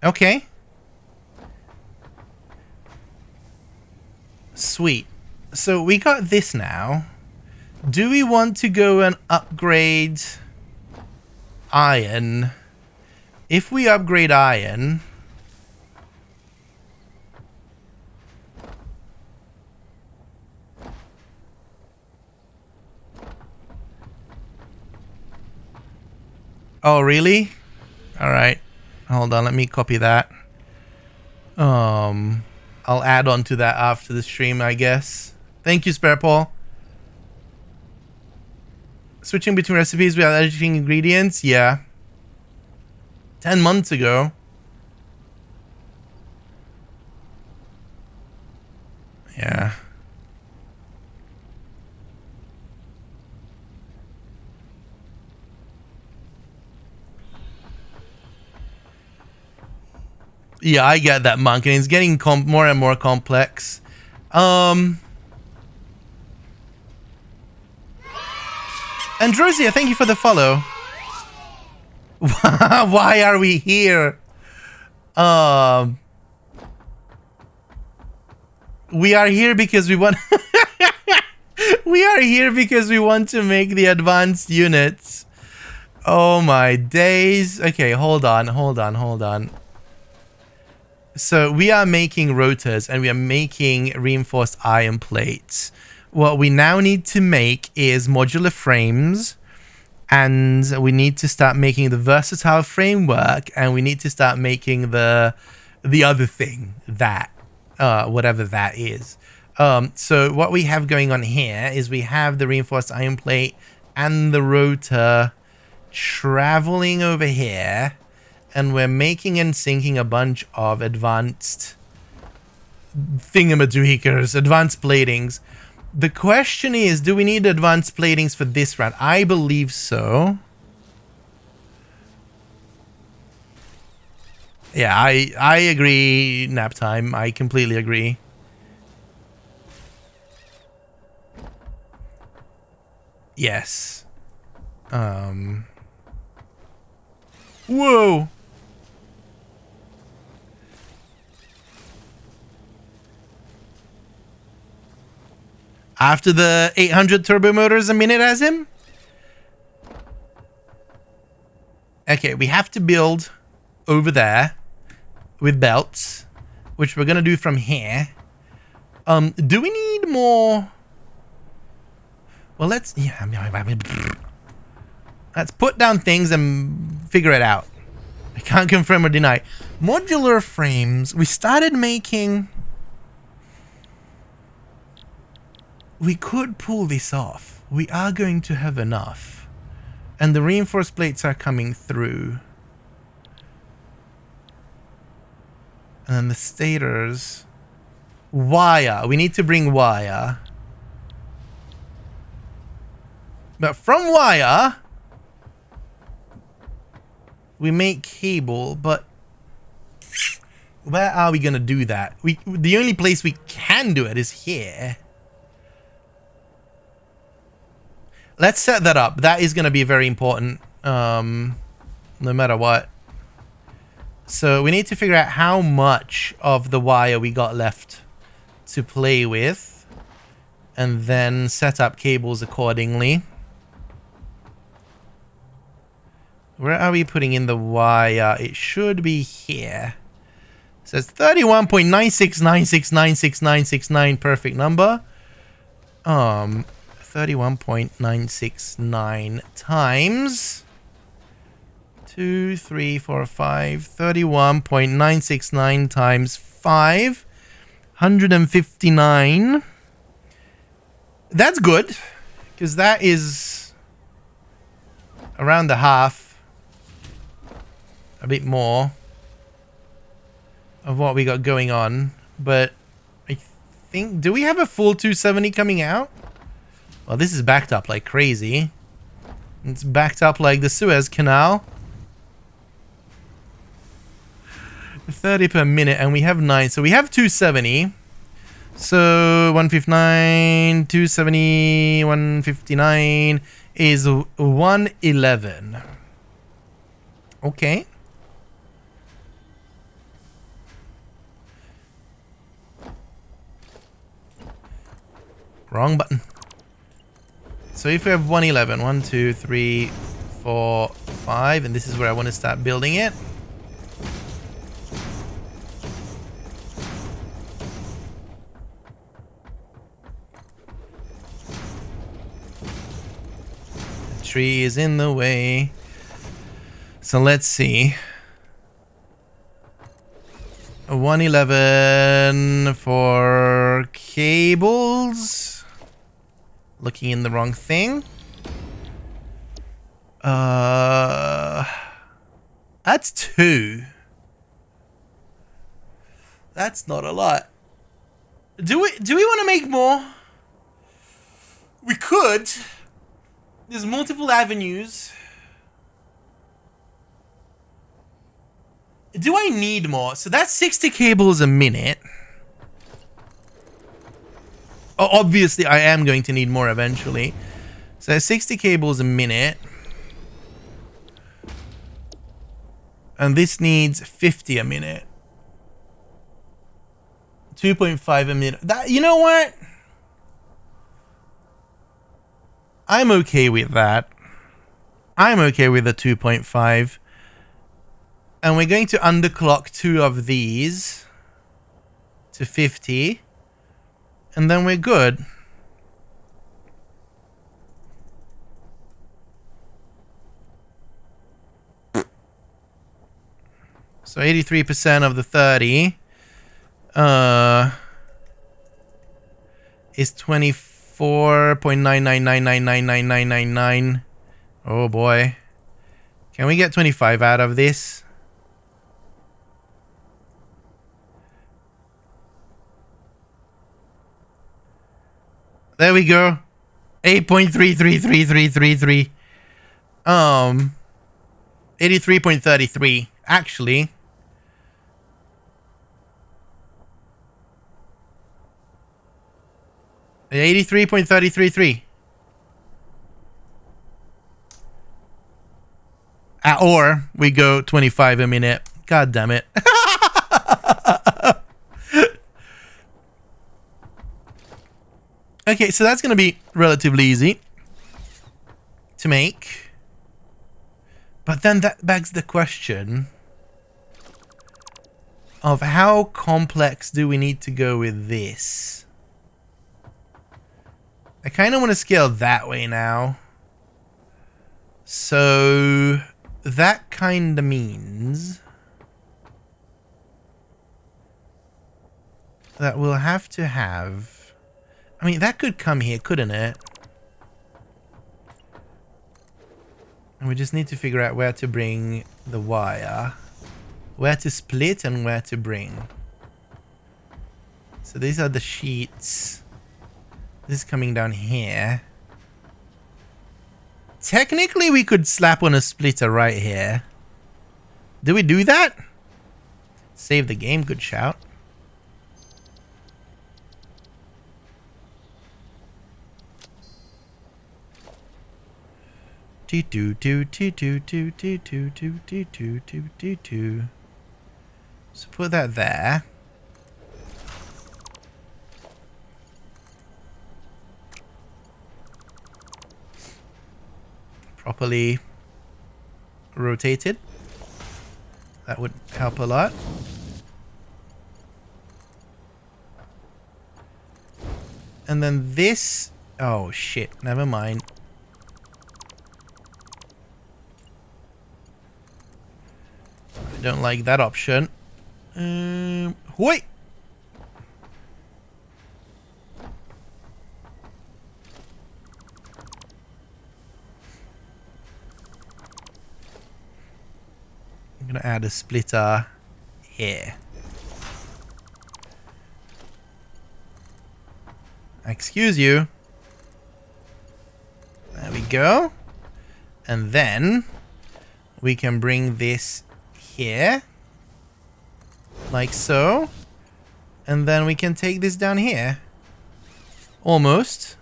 Okay. Sweet. So we got this now. Do we want to go and upgrade iron? If we upgrade iron... Oh, really? All right. Hold on, let me copy that. I'll add on to that after the stream, I guess. Thank you, Spare Paul. Switching between recipes without editing ingredients? Yeah. 10 months ago. Yeah. Yeah, I get that, Monk, and it's getting more and more complex. Androsia, thank you for the follow. Why are we here? We are here because we want... We are here because we want to make the advanced units. Oh my days. Okay, hold on. So we are making rotors and we are making reinforced iron plates. What we now need to make is modular frames, and we need to start making the versatile framework, and we need to start making the other thing, that whatever that is. So what we have going on here is we have the reinforced iron plate and the rotor traveling over here, and we're making and sinking a bunch of advanced thingamadoohickers, advanced platings. The question is, do we need advanced platings for this round? I believe so. Yeah, I agree, nap time. I completely agree. Yes. Whoa. After the 800 turbo motors a minute as him? Okay, we have to build over there with belts, which we're going to do from here. Do we need more? Well, let's put down things and figure it out. I can't confirm or deny. Modular frames. We started making... We could pull this off. We are going to have enough. And the reinforced plates are coming through. And then the stators. Wire. We need to bring wire. But from wire, we make cable, but where are we going to do that? The only place we can do it is here. Let's set that up. That is going to be very important, no matter what. So we need to figure out how much of the wire we got left to play with, and then set up cables accordingly. Where are we putting in the wire? It should be here. So it's 31.9696966969, perfect number. 31.969 times 2, 3, 4, 5. 31.969 times 5. 159. That's good, because that is around the half, a bit more of what we got going on. But I think, do we have a full 270 coming out? Well, this is backed up like crazy. It's backed up like the Suez Canal. 30 per minute, and we have 9. So we have 270. So 159, 270, 159 is 111. Okay. Wrong button. So if we have 111, 1, 2, 3, 4, 5, and this is where I want to start building it. The tree is in the way. So let's see. 111 for cables. Looking in the wrong thing. That's 2. That's not a lot. Do we want to make more? We could. There's multiple avenues. Do I need more? So that's 60 cables a minute. Obviously, I am going to need more eventually. So 60 cables a minute. And this needs 50 a minute. 2.5 a minute. That, you know what? I'm okay with that. I'm okay with the 2.5. And we're going to underclock 2 of these to 50. And then we're good. So 83% of the 30 is 24.999999999. Oh boy. Can we get 25 out of this? There we go. 8.333333. 83.33 actually. Yeah, 83.333. Or we go 25 a minute. God damn it. Okay, so that's going to be relatively easy to make. But then that begs the question of how complex do we need to go with this? I kind of want to scale that way now. So that kind of means that we'll have to have... I mean, that could come here, couldn't it? And we just need to figure out where to bring the wire. Where to split and where to bring. So these are the sheets. This is coming down here. Technically, we could slap on a splitter right here. Do we do that? Save the game, good shout. So put that there. Properly rotated. That would help a lot. And then this... Oh shit, never mind. I don't like that option. Wait! I'm gonna add a splitter here. Excuse you. There we go. And then we can bring this here. Like so. And then we can take this down here. Almost.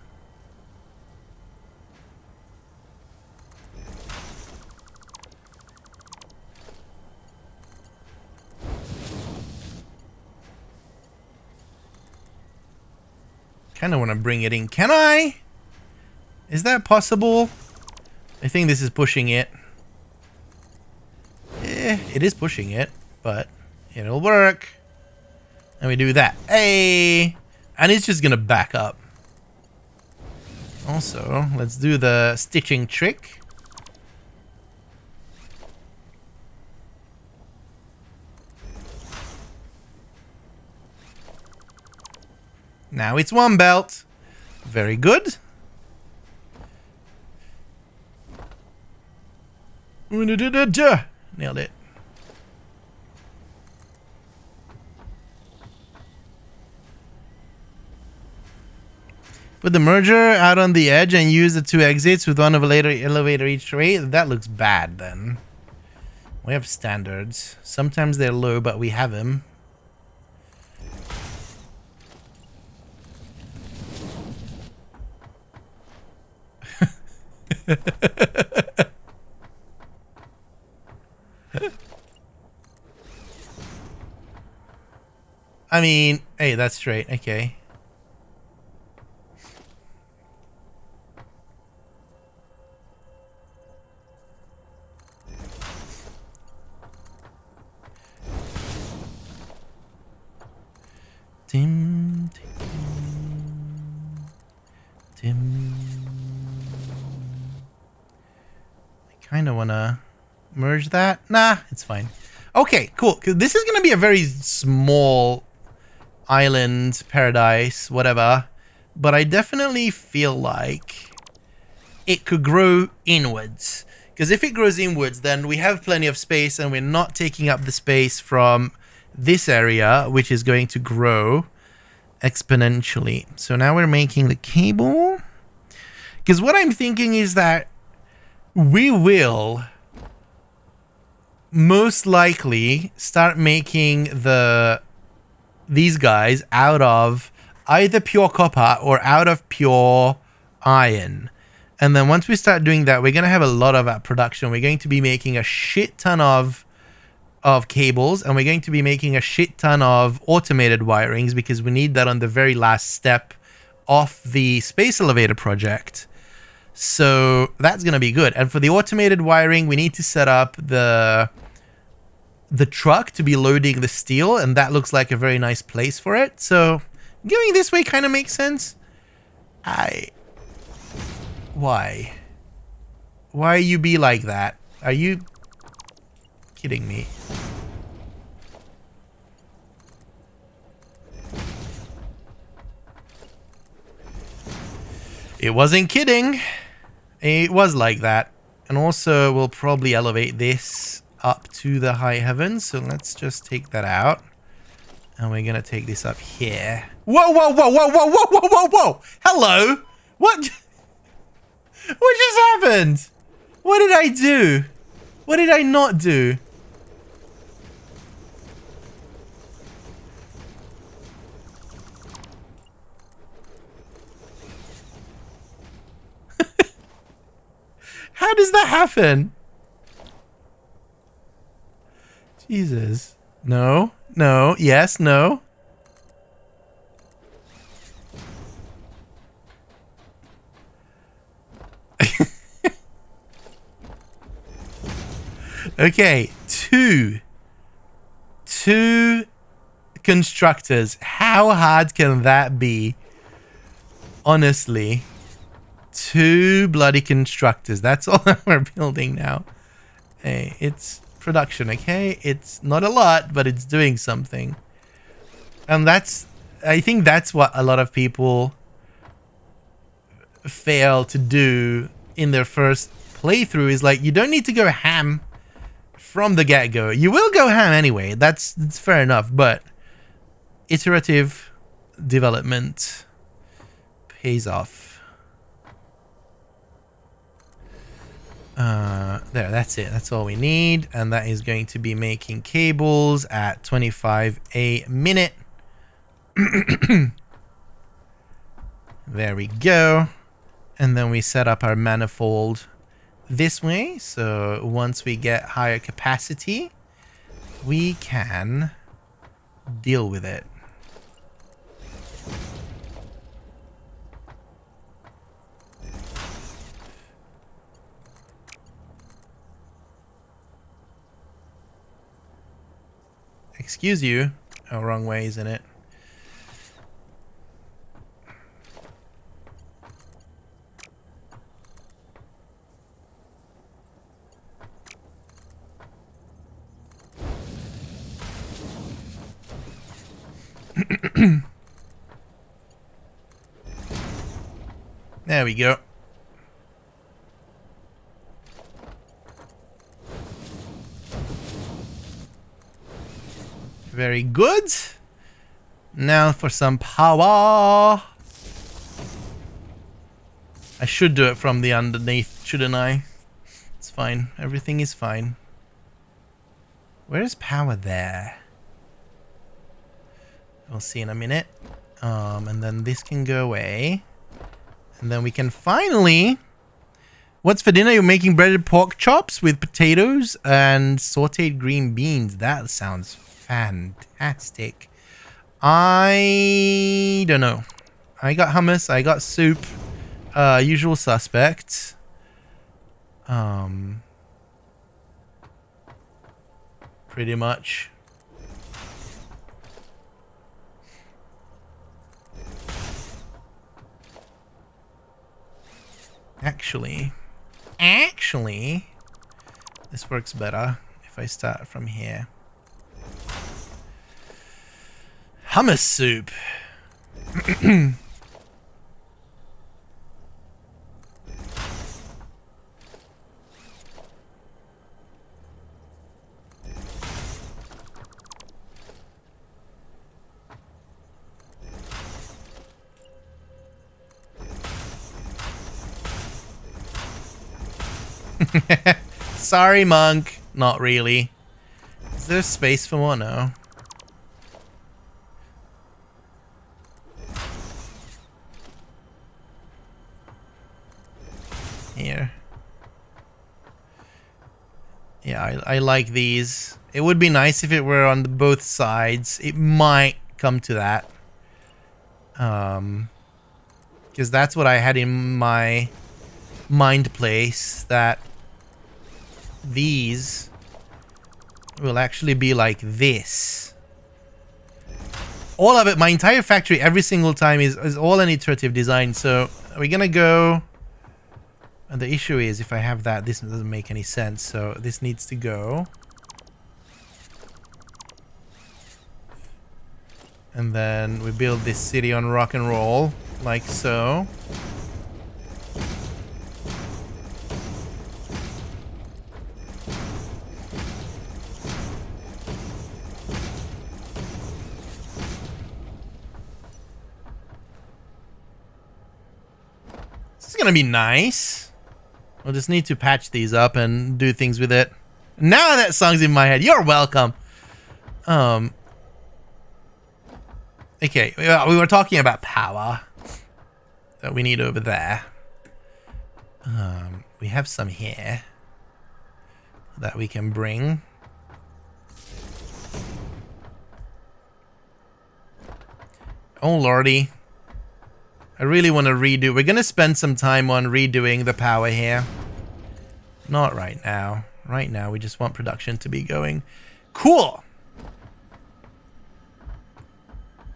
Kind of want to bring it in. Can I? Is that possible? I think this is pushing it. It is pushing it, but it'll work. And we do that. Hey! And it's just gonna back up. Also, let's do the stitching trick. Now it's one belt. Very good. Nailed it. Put the merger out on the edge and use the 2 exits with one elevator each way. That looks bad then. We have standards. Sometimes they're low, but we have them. I mean, hey, that's straight. Okay. Tim, Tim. I kind of want to merge that. Nah, it's fine. Okay, cool. 'Cause this is going to be a very small island, paradise, whatever. But I definitely feel like it could grow inwards. Because if it grows inwards, then we have plenty of space and we're not taking up the space from this area, which is going to grow exponentially. So now we're making the cable. Because what I'm thinking is that we will most likely start making these guys out of either pure copper or out of pure iron. And then once we start doing that, we're going to have a lot of production. We're going to be making a shit ton of cables, and we're going to be making a shit ton of automated wirings because we need that on the very last step of the space elevator project. So that's going to be good. And for the automated wiring, we need to set up the truck to be loading the steel, and that looks like a very nice place for it. So going this way kind of makes sense. Why? Why you be like that? Are you kidding me? It wasn't kidding. It was like that. And also, we'll probably elevate this up to the high heavens. So let's just take that out. And we're going to take this up here. Whoa, whoa, whoa, whoa, whoa, whoa, whoa, whoa, whoa. Hello? What? What just happened? What did I do? What did I not do? How does that happen? Jesus. No, no, yes, no. Okay, two constructors. How hard can that be? Honestly. 2 bloody constructors. That's all we're building now. Hey, it's production, okay? It's not a lot, but it's doing something. And I think that's what a lot of people fail to do in their first playthrough, is like, you don't need to go ham from the get-go. You will go ham anyway. That's fair enough, but iterative development pays off. There, that's it. That's all we need. And that is going to be making cables at 25 a minute. There we go. And then we set up our manifold this way. So once we get higher capacity, we can deal with it. Excuse you. Oh, wrong way, isn't it? There we go. Very good. Now for some power. I should do it from the underneath, shouldn't I? It's fine. Everything is fine. Where's power there? We'll see in a minute. And then this can go away. And then we can finally... What's for dinner? You're making breaded pork chops with potatoes and sauteed green beans. That sounds fantastic. I don't know. I got hummus. I got soup. Usual suspects. Pretty much. Actually, this works better if I start from here. Hummus soup. Sorry, monk. Not really. Is there space for more? No. Here. Yeah, I like these. It would be nice if it were on both sides. It might come to that. Because that's what I had in my mind place, that these will actually be like this. All of it, my entire factory, every single time is all an iterative design. So we're gonna go, and the issue is if I have that, this doesn't make any sense. So this needs to go. And then we build this city on rock and roll, like so. This is gonna be nice. We'll just need to patch these up and do things with it. Now that song's in my head. You're welcome. Okay, we were talking about power that we need over there. We have some here that we can bring. Oh lordy. I really want to redo. We're going to spend some time on redoing the power here. Not right now. Right now, we just want production to be going. Cool.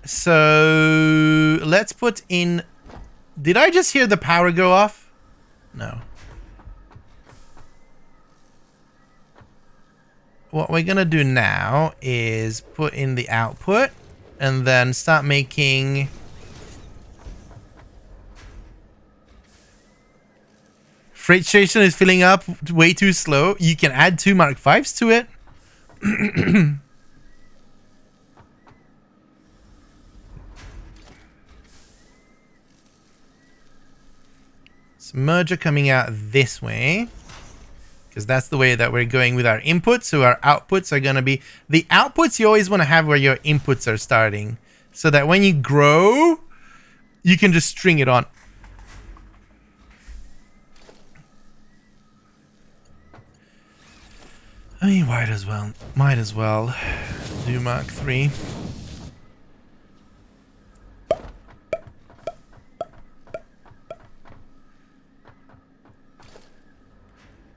So let's put in. Did I just hear the power go off? No. What we're gonna do now is put in the output and then start making freight station is filling up way too slow. You can add 2 Mark 5s to it. Merger coming out this way, because that's the way that we're going with our inputs. So our outputs are going to be the outputs you always want to have where your inputs are starting, so that when you grow, you can just string it on. I mean, might as well do Mark 3.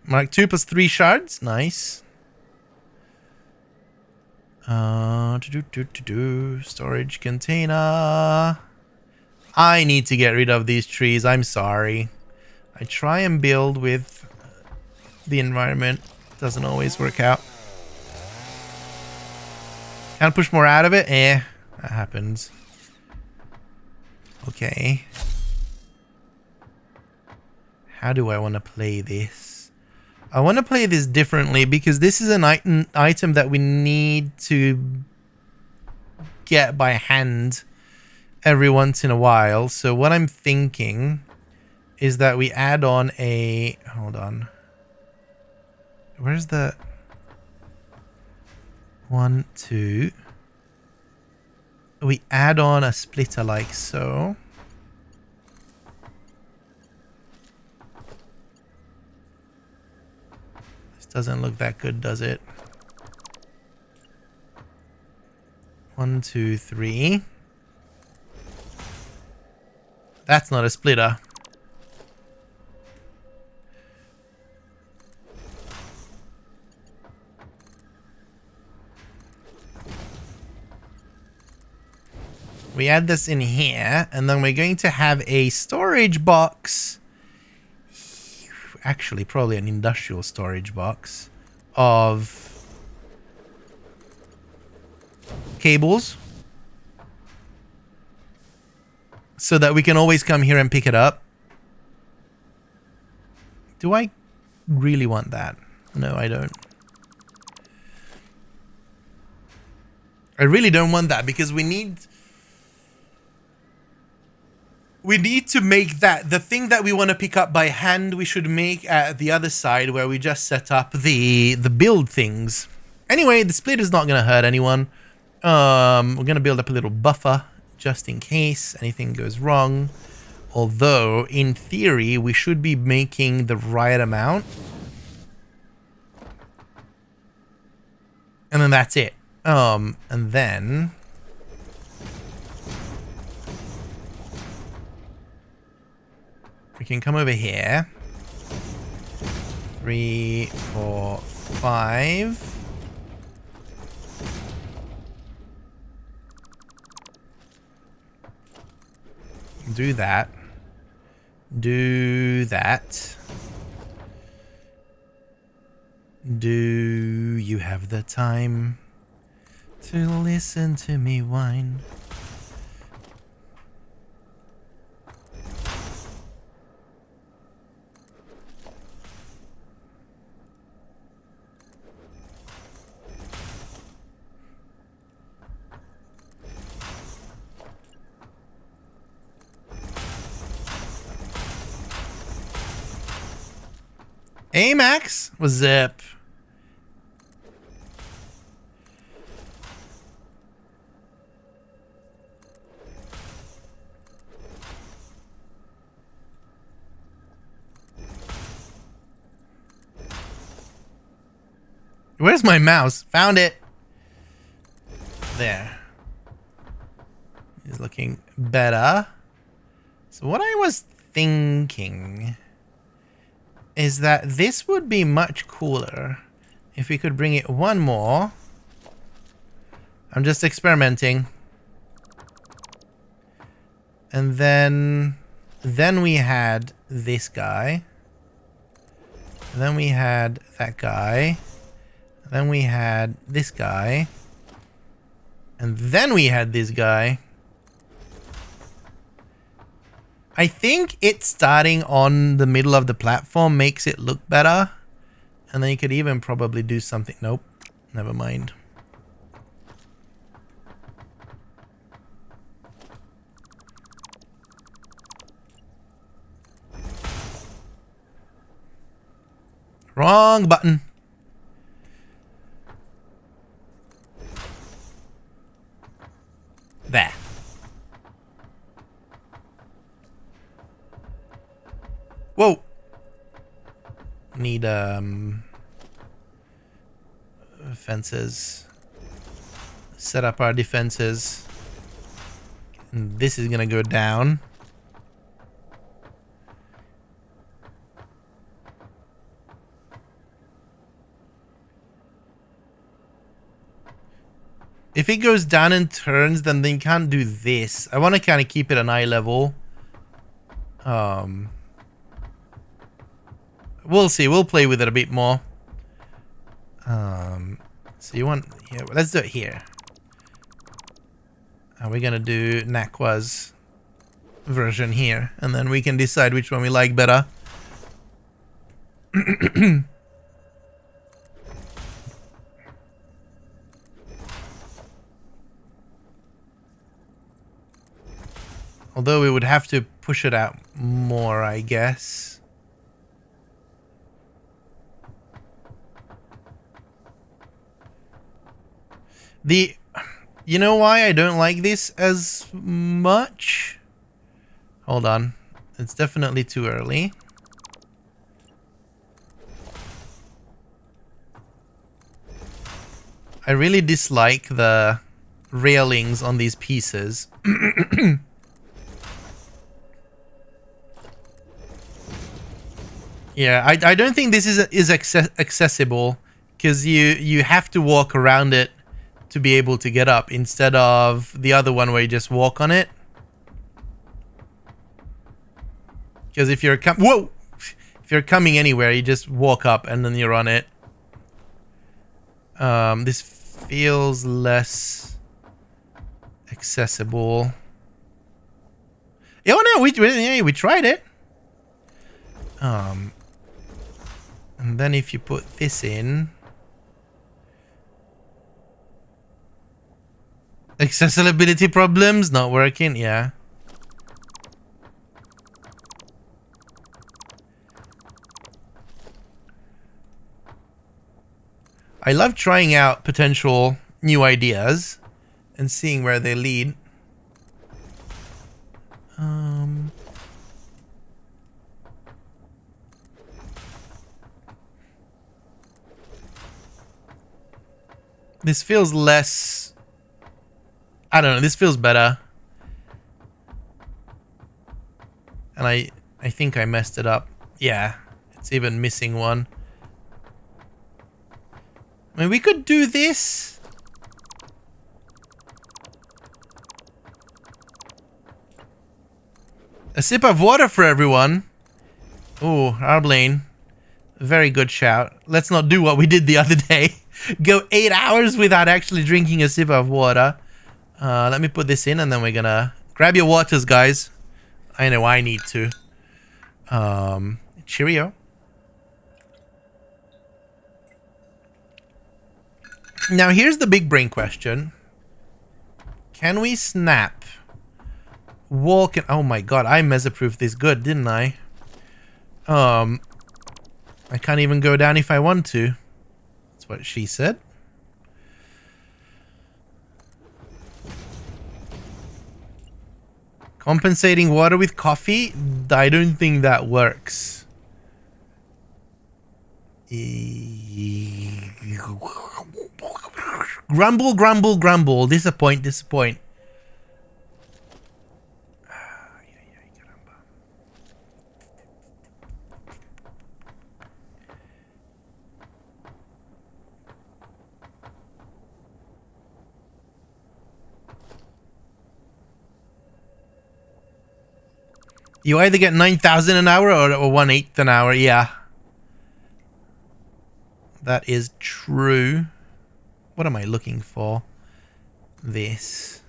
Mark 2 plus 3 shards. Nice. Storage container. I need to get rid of these trees. I'm sorry. I try and build with the environment. Doesn't always work out. Can't push more out of it? That happens. Okay. How do I want to play this? I want to play this differently because this is an item that we need to get by hand every once in a while. So what I'm thinking is that we add on a... Hold on. Where's the... 1, 2. We add on a splitter like so. Doesn't look that good, does it? 1, 2, 3. That's not a splitter. We add this in here, and then we're going to have a storage box actually probably an industrial storage box of cables so that we can always come here and pick it up. Do I really want that? No, I don't. I really don't want that because we need to make that the thing that we want to pick up by hand. We should make at the other side where we just set up the build things. Anyway, the split is not going to hurt anyone. We're going to build up a little buffer just in case anything goes wrong. Although, in theory, we should be making the right amount. And then that's it. And then we can come over here. 3, 4, 5. Do that. Do that. Do you have the time to listen to me whine? Hey Max, what's up? Where's my mouse? Found it. There. He's looking better. So what I was thinking is that this would be much cooler if we could bring it one more. I'm just experimenting. And then we had this guy. And then we had that guy. And then we had this guy. And then we had this guy. I think it starting on the middle of the platform makes it look better. And then you could even probably do something. Nope. Never mind. Wrong button. There. Whoa. Need fences. Set up our defenses. And this is gonna go down. If it goes down and turns, then they can't do this. I want to kind of keep it an eye level. We'll see. We'll play with it a bit more. So you want... Yeah, let's do it here. We're going to do Nakwa's version here. And then we can decide which one we like better. Although we would have to push it out more, I guess. You know why I don't like this as much? Hold on. It's definitely too early. I really dislike the railings on these pieces. Yeah, I don't think this is accessible because you have to walk around it to be able to get up instead of the other one where you just walk on it. Because if you're If you're coming anywhere, you just walk up and then you're on it. This feels less accessible. Oh no, we tried it. And then if you put this in, accessibility problems, not working. Yeah. I love trying out potential new ideas and seeing where they lead. This feels less... I don't know, this feels better. And I think I messed it up. Yeah, it's even missing one. I mean, we could do this. A sip of water for everyone. Ooh, Arblane. Very good shout. Let's not do what we did the other day. Go 8 hours without actually drinking a sip of water. Let me put this in and then we're gonna... Grab your waters, guys. I know I need to. Cheerio. Now here's the big brain question. Can we snap? Walk and... Oh my god, I Meza-proofed this good, didn't I? I can't even go down if I want to. That's what she said. Compensating water with coffee? I don't think that works. Grumble, grumble, grumble. Disappoint, disappoint. You either get 9,000 an hour or 1/8 an hour. Yeah. That is true. What am I looking for? This.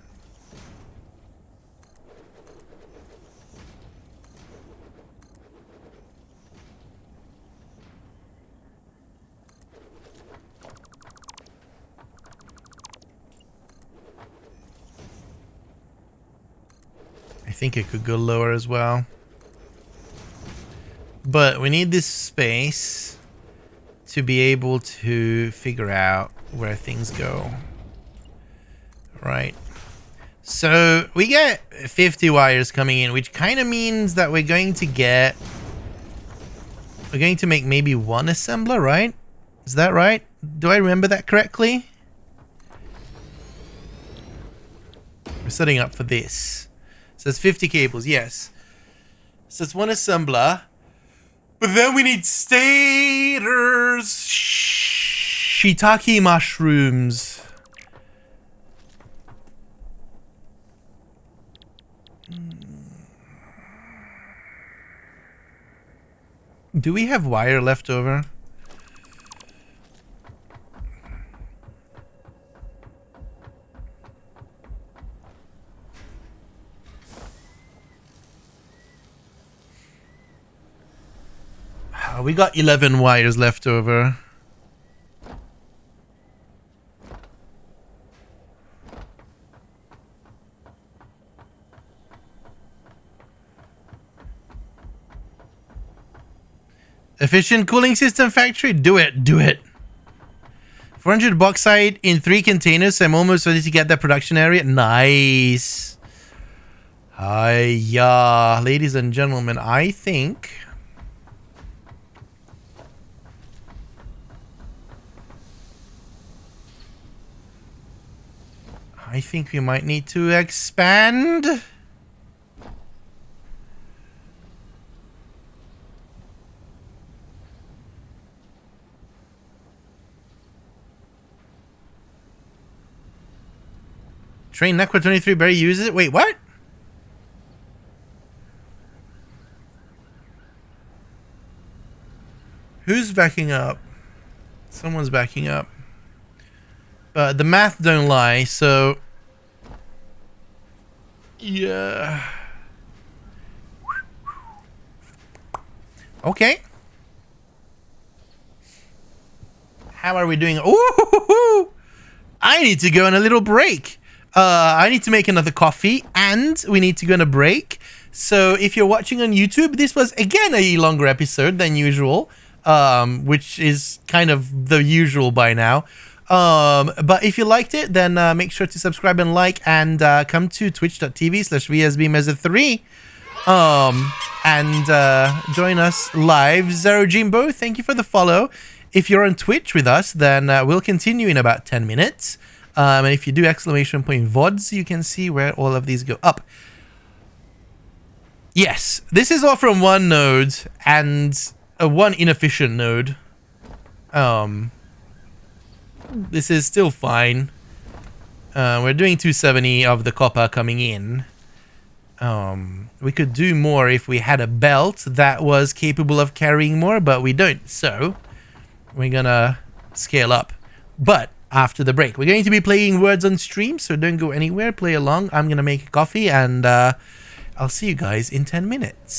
I think it could go lower as well. But we need this space to be able to figure out where things go. Right. So we get 50 wires coming in, which kind of means that we're going to get... We're going to make maybe one assembler, right? Is that right? Do I remember that correctly? We're setting up for this. So it's 50 cables, yes. So it's one assembler. But then we need stators. Shiitake mushrooms. Do we have wire left over? We got 11 wires left over. Efficient cooling system factory? Do it, do it. 400 bauxite in 3 containers, so I'm almost ready to get that production area. Nice. Hiya. Ladies and gentlemen, I think... we might need to expand. Train Necro 23 Berry uses it. Wait, what? Who's backing up? Someone's backing up. But the math don't lie, so... Yeah. Okay. How are we doing? Ooh! I need to go on a little break. I need to make another coffee, and we need to go on a break. So if you're watching on YouTube, this was again a longer episode than usual, which is kind of the usual by now. But if you liked it, then make sure to subscribe and like, and come to twitch.tv/VSBMeza3 and join us live. Zero Jimbo, thank you for the follow. If you're on Twitch with us, then we'll continue in about 10 minutes. And if you do !VODs, you can see where all of these go up. Yes, this is all from one node and one inefficient node. This is still fine. We're doing 270 of the copper coming in. We could do more if we had a belt that was capable of carrying more, but we don't. So we're gonna scale up. But after the break, we're going to be playing words on stream, so don't go anywhere. Play along. I'm gonna make a coffee, and I'll see you guys in 10 minutes.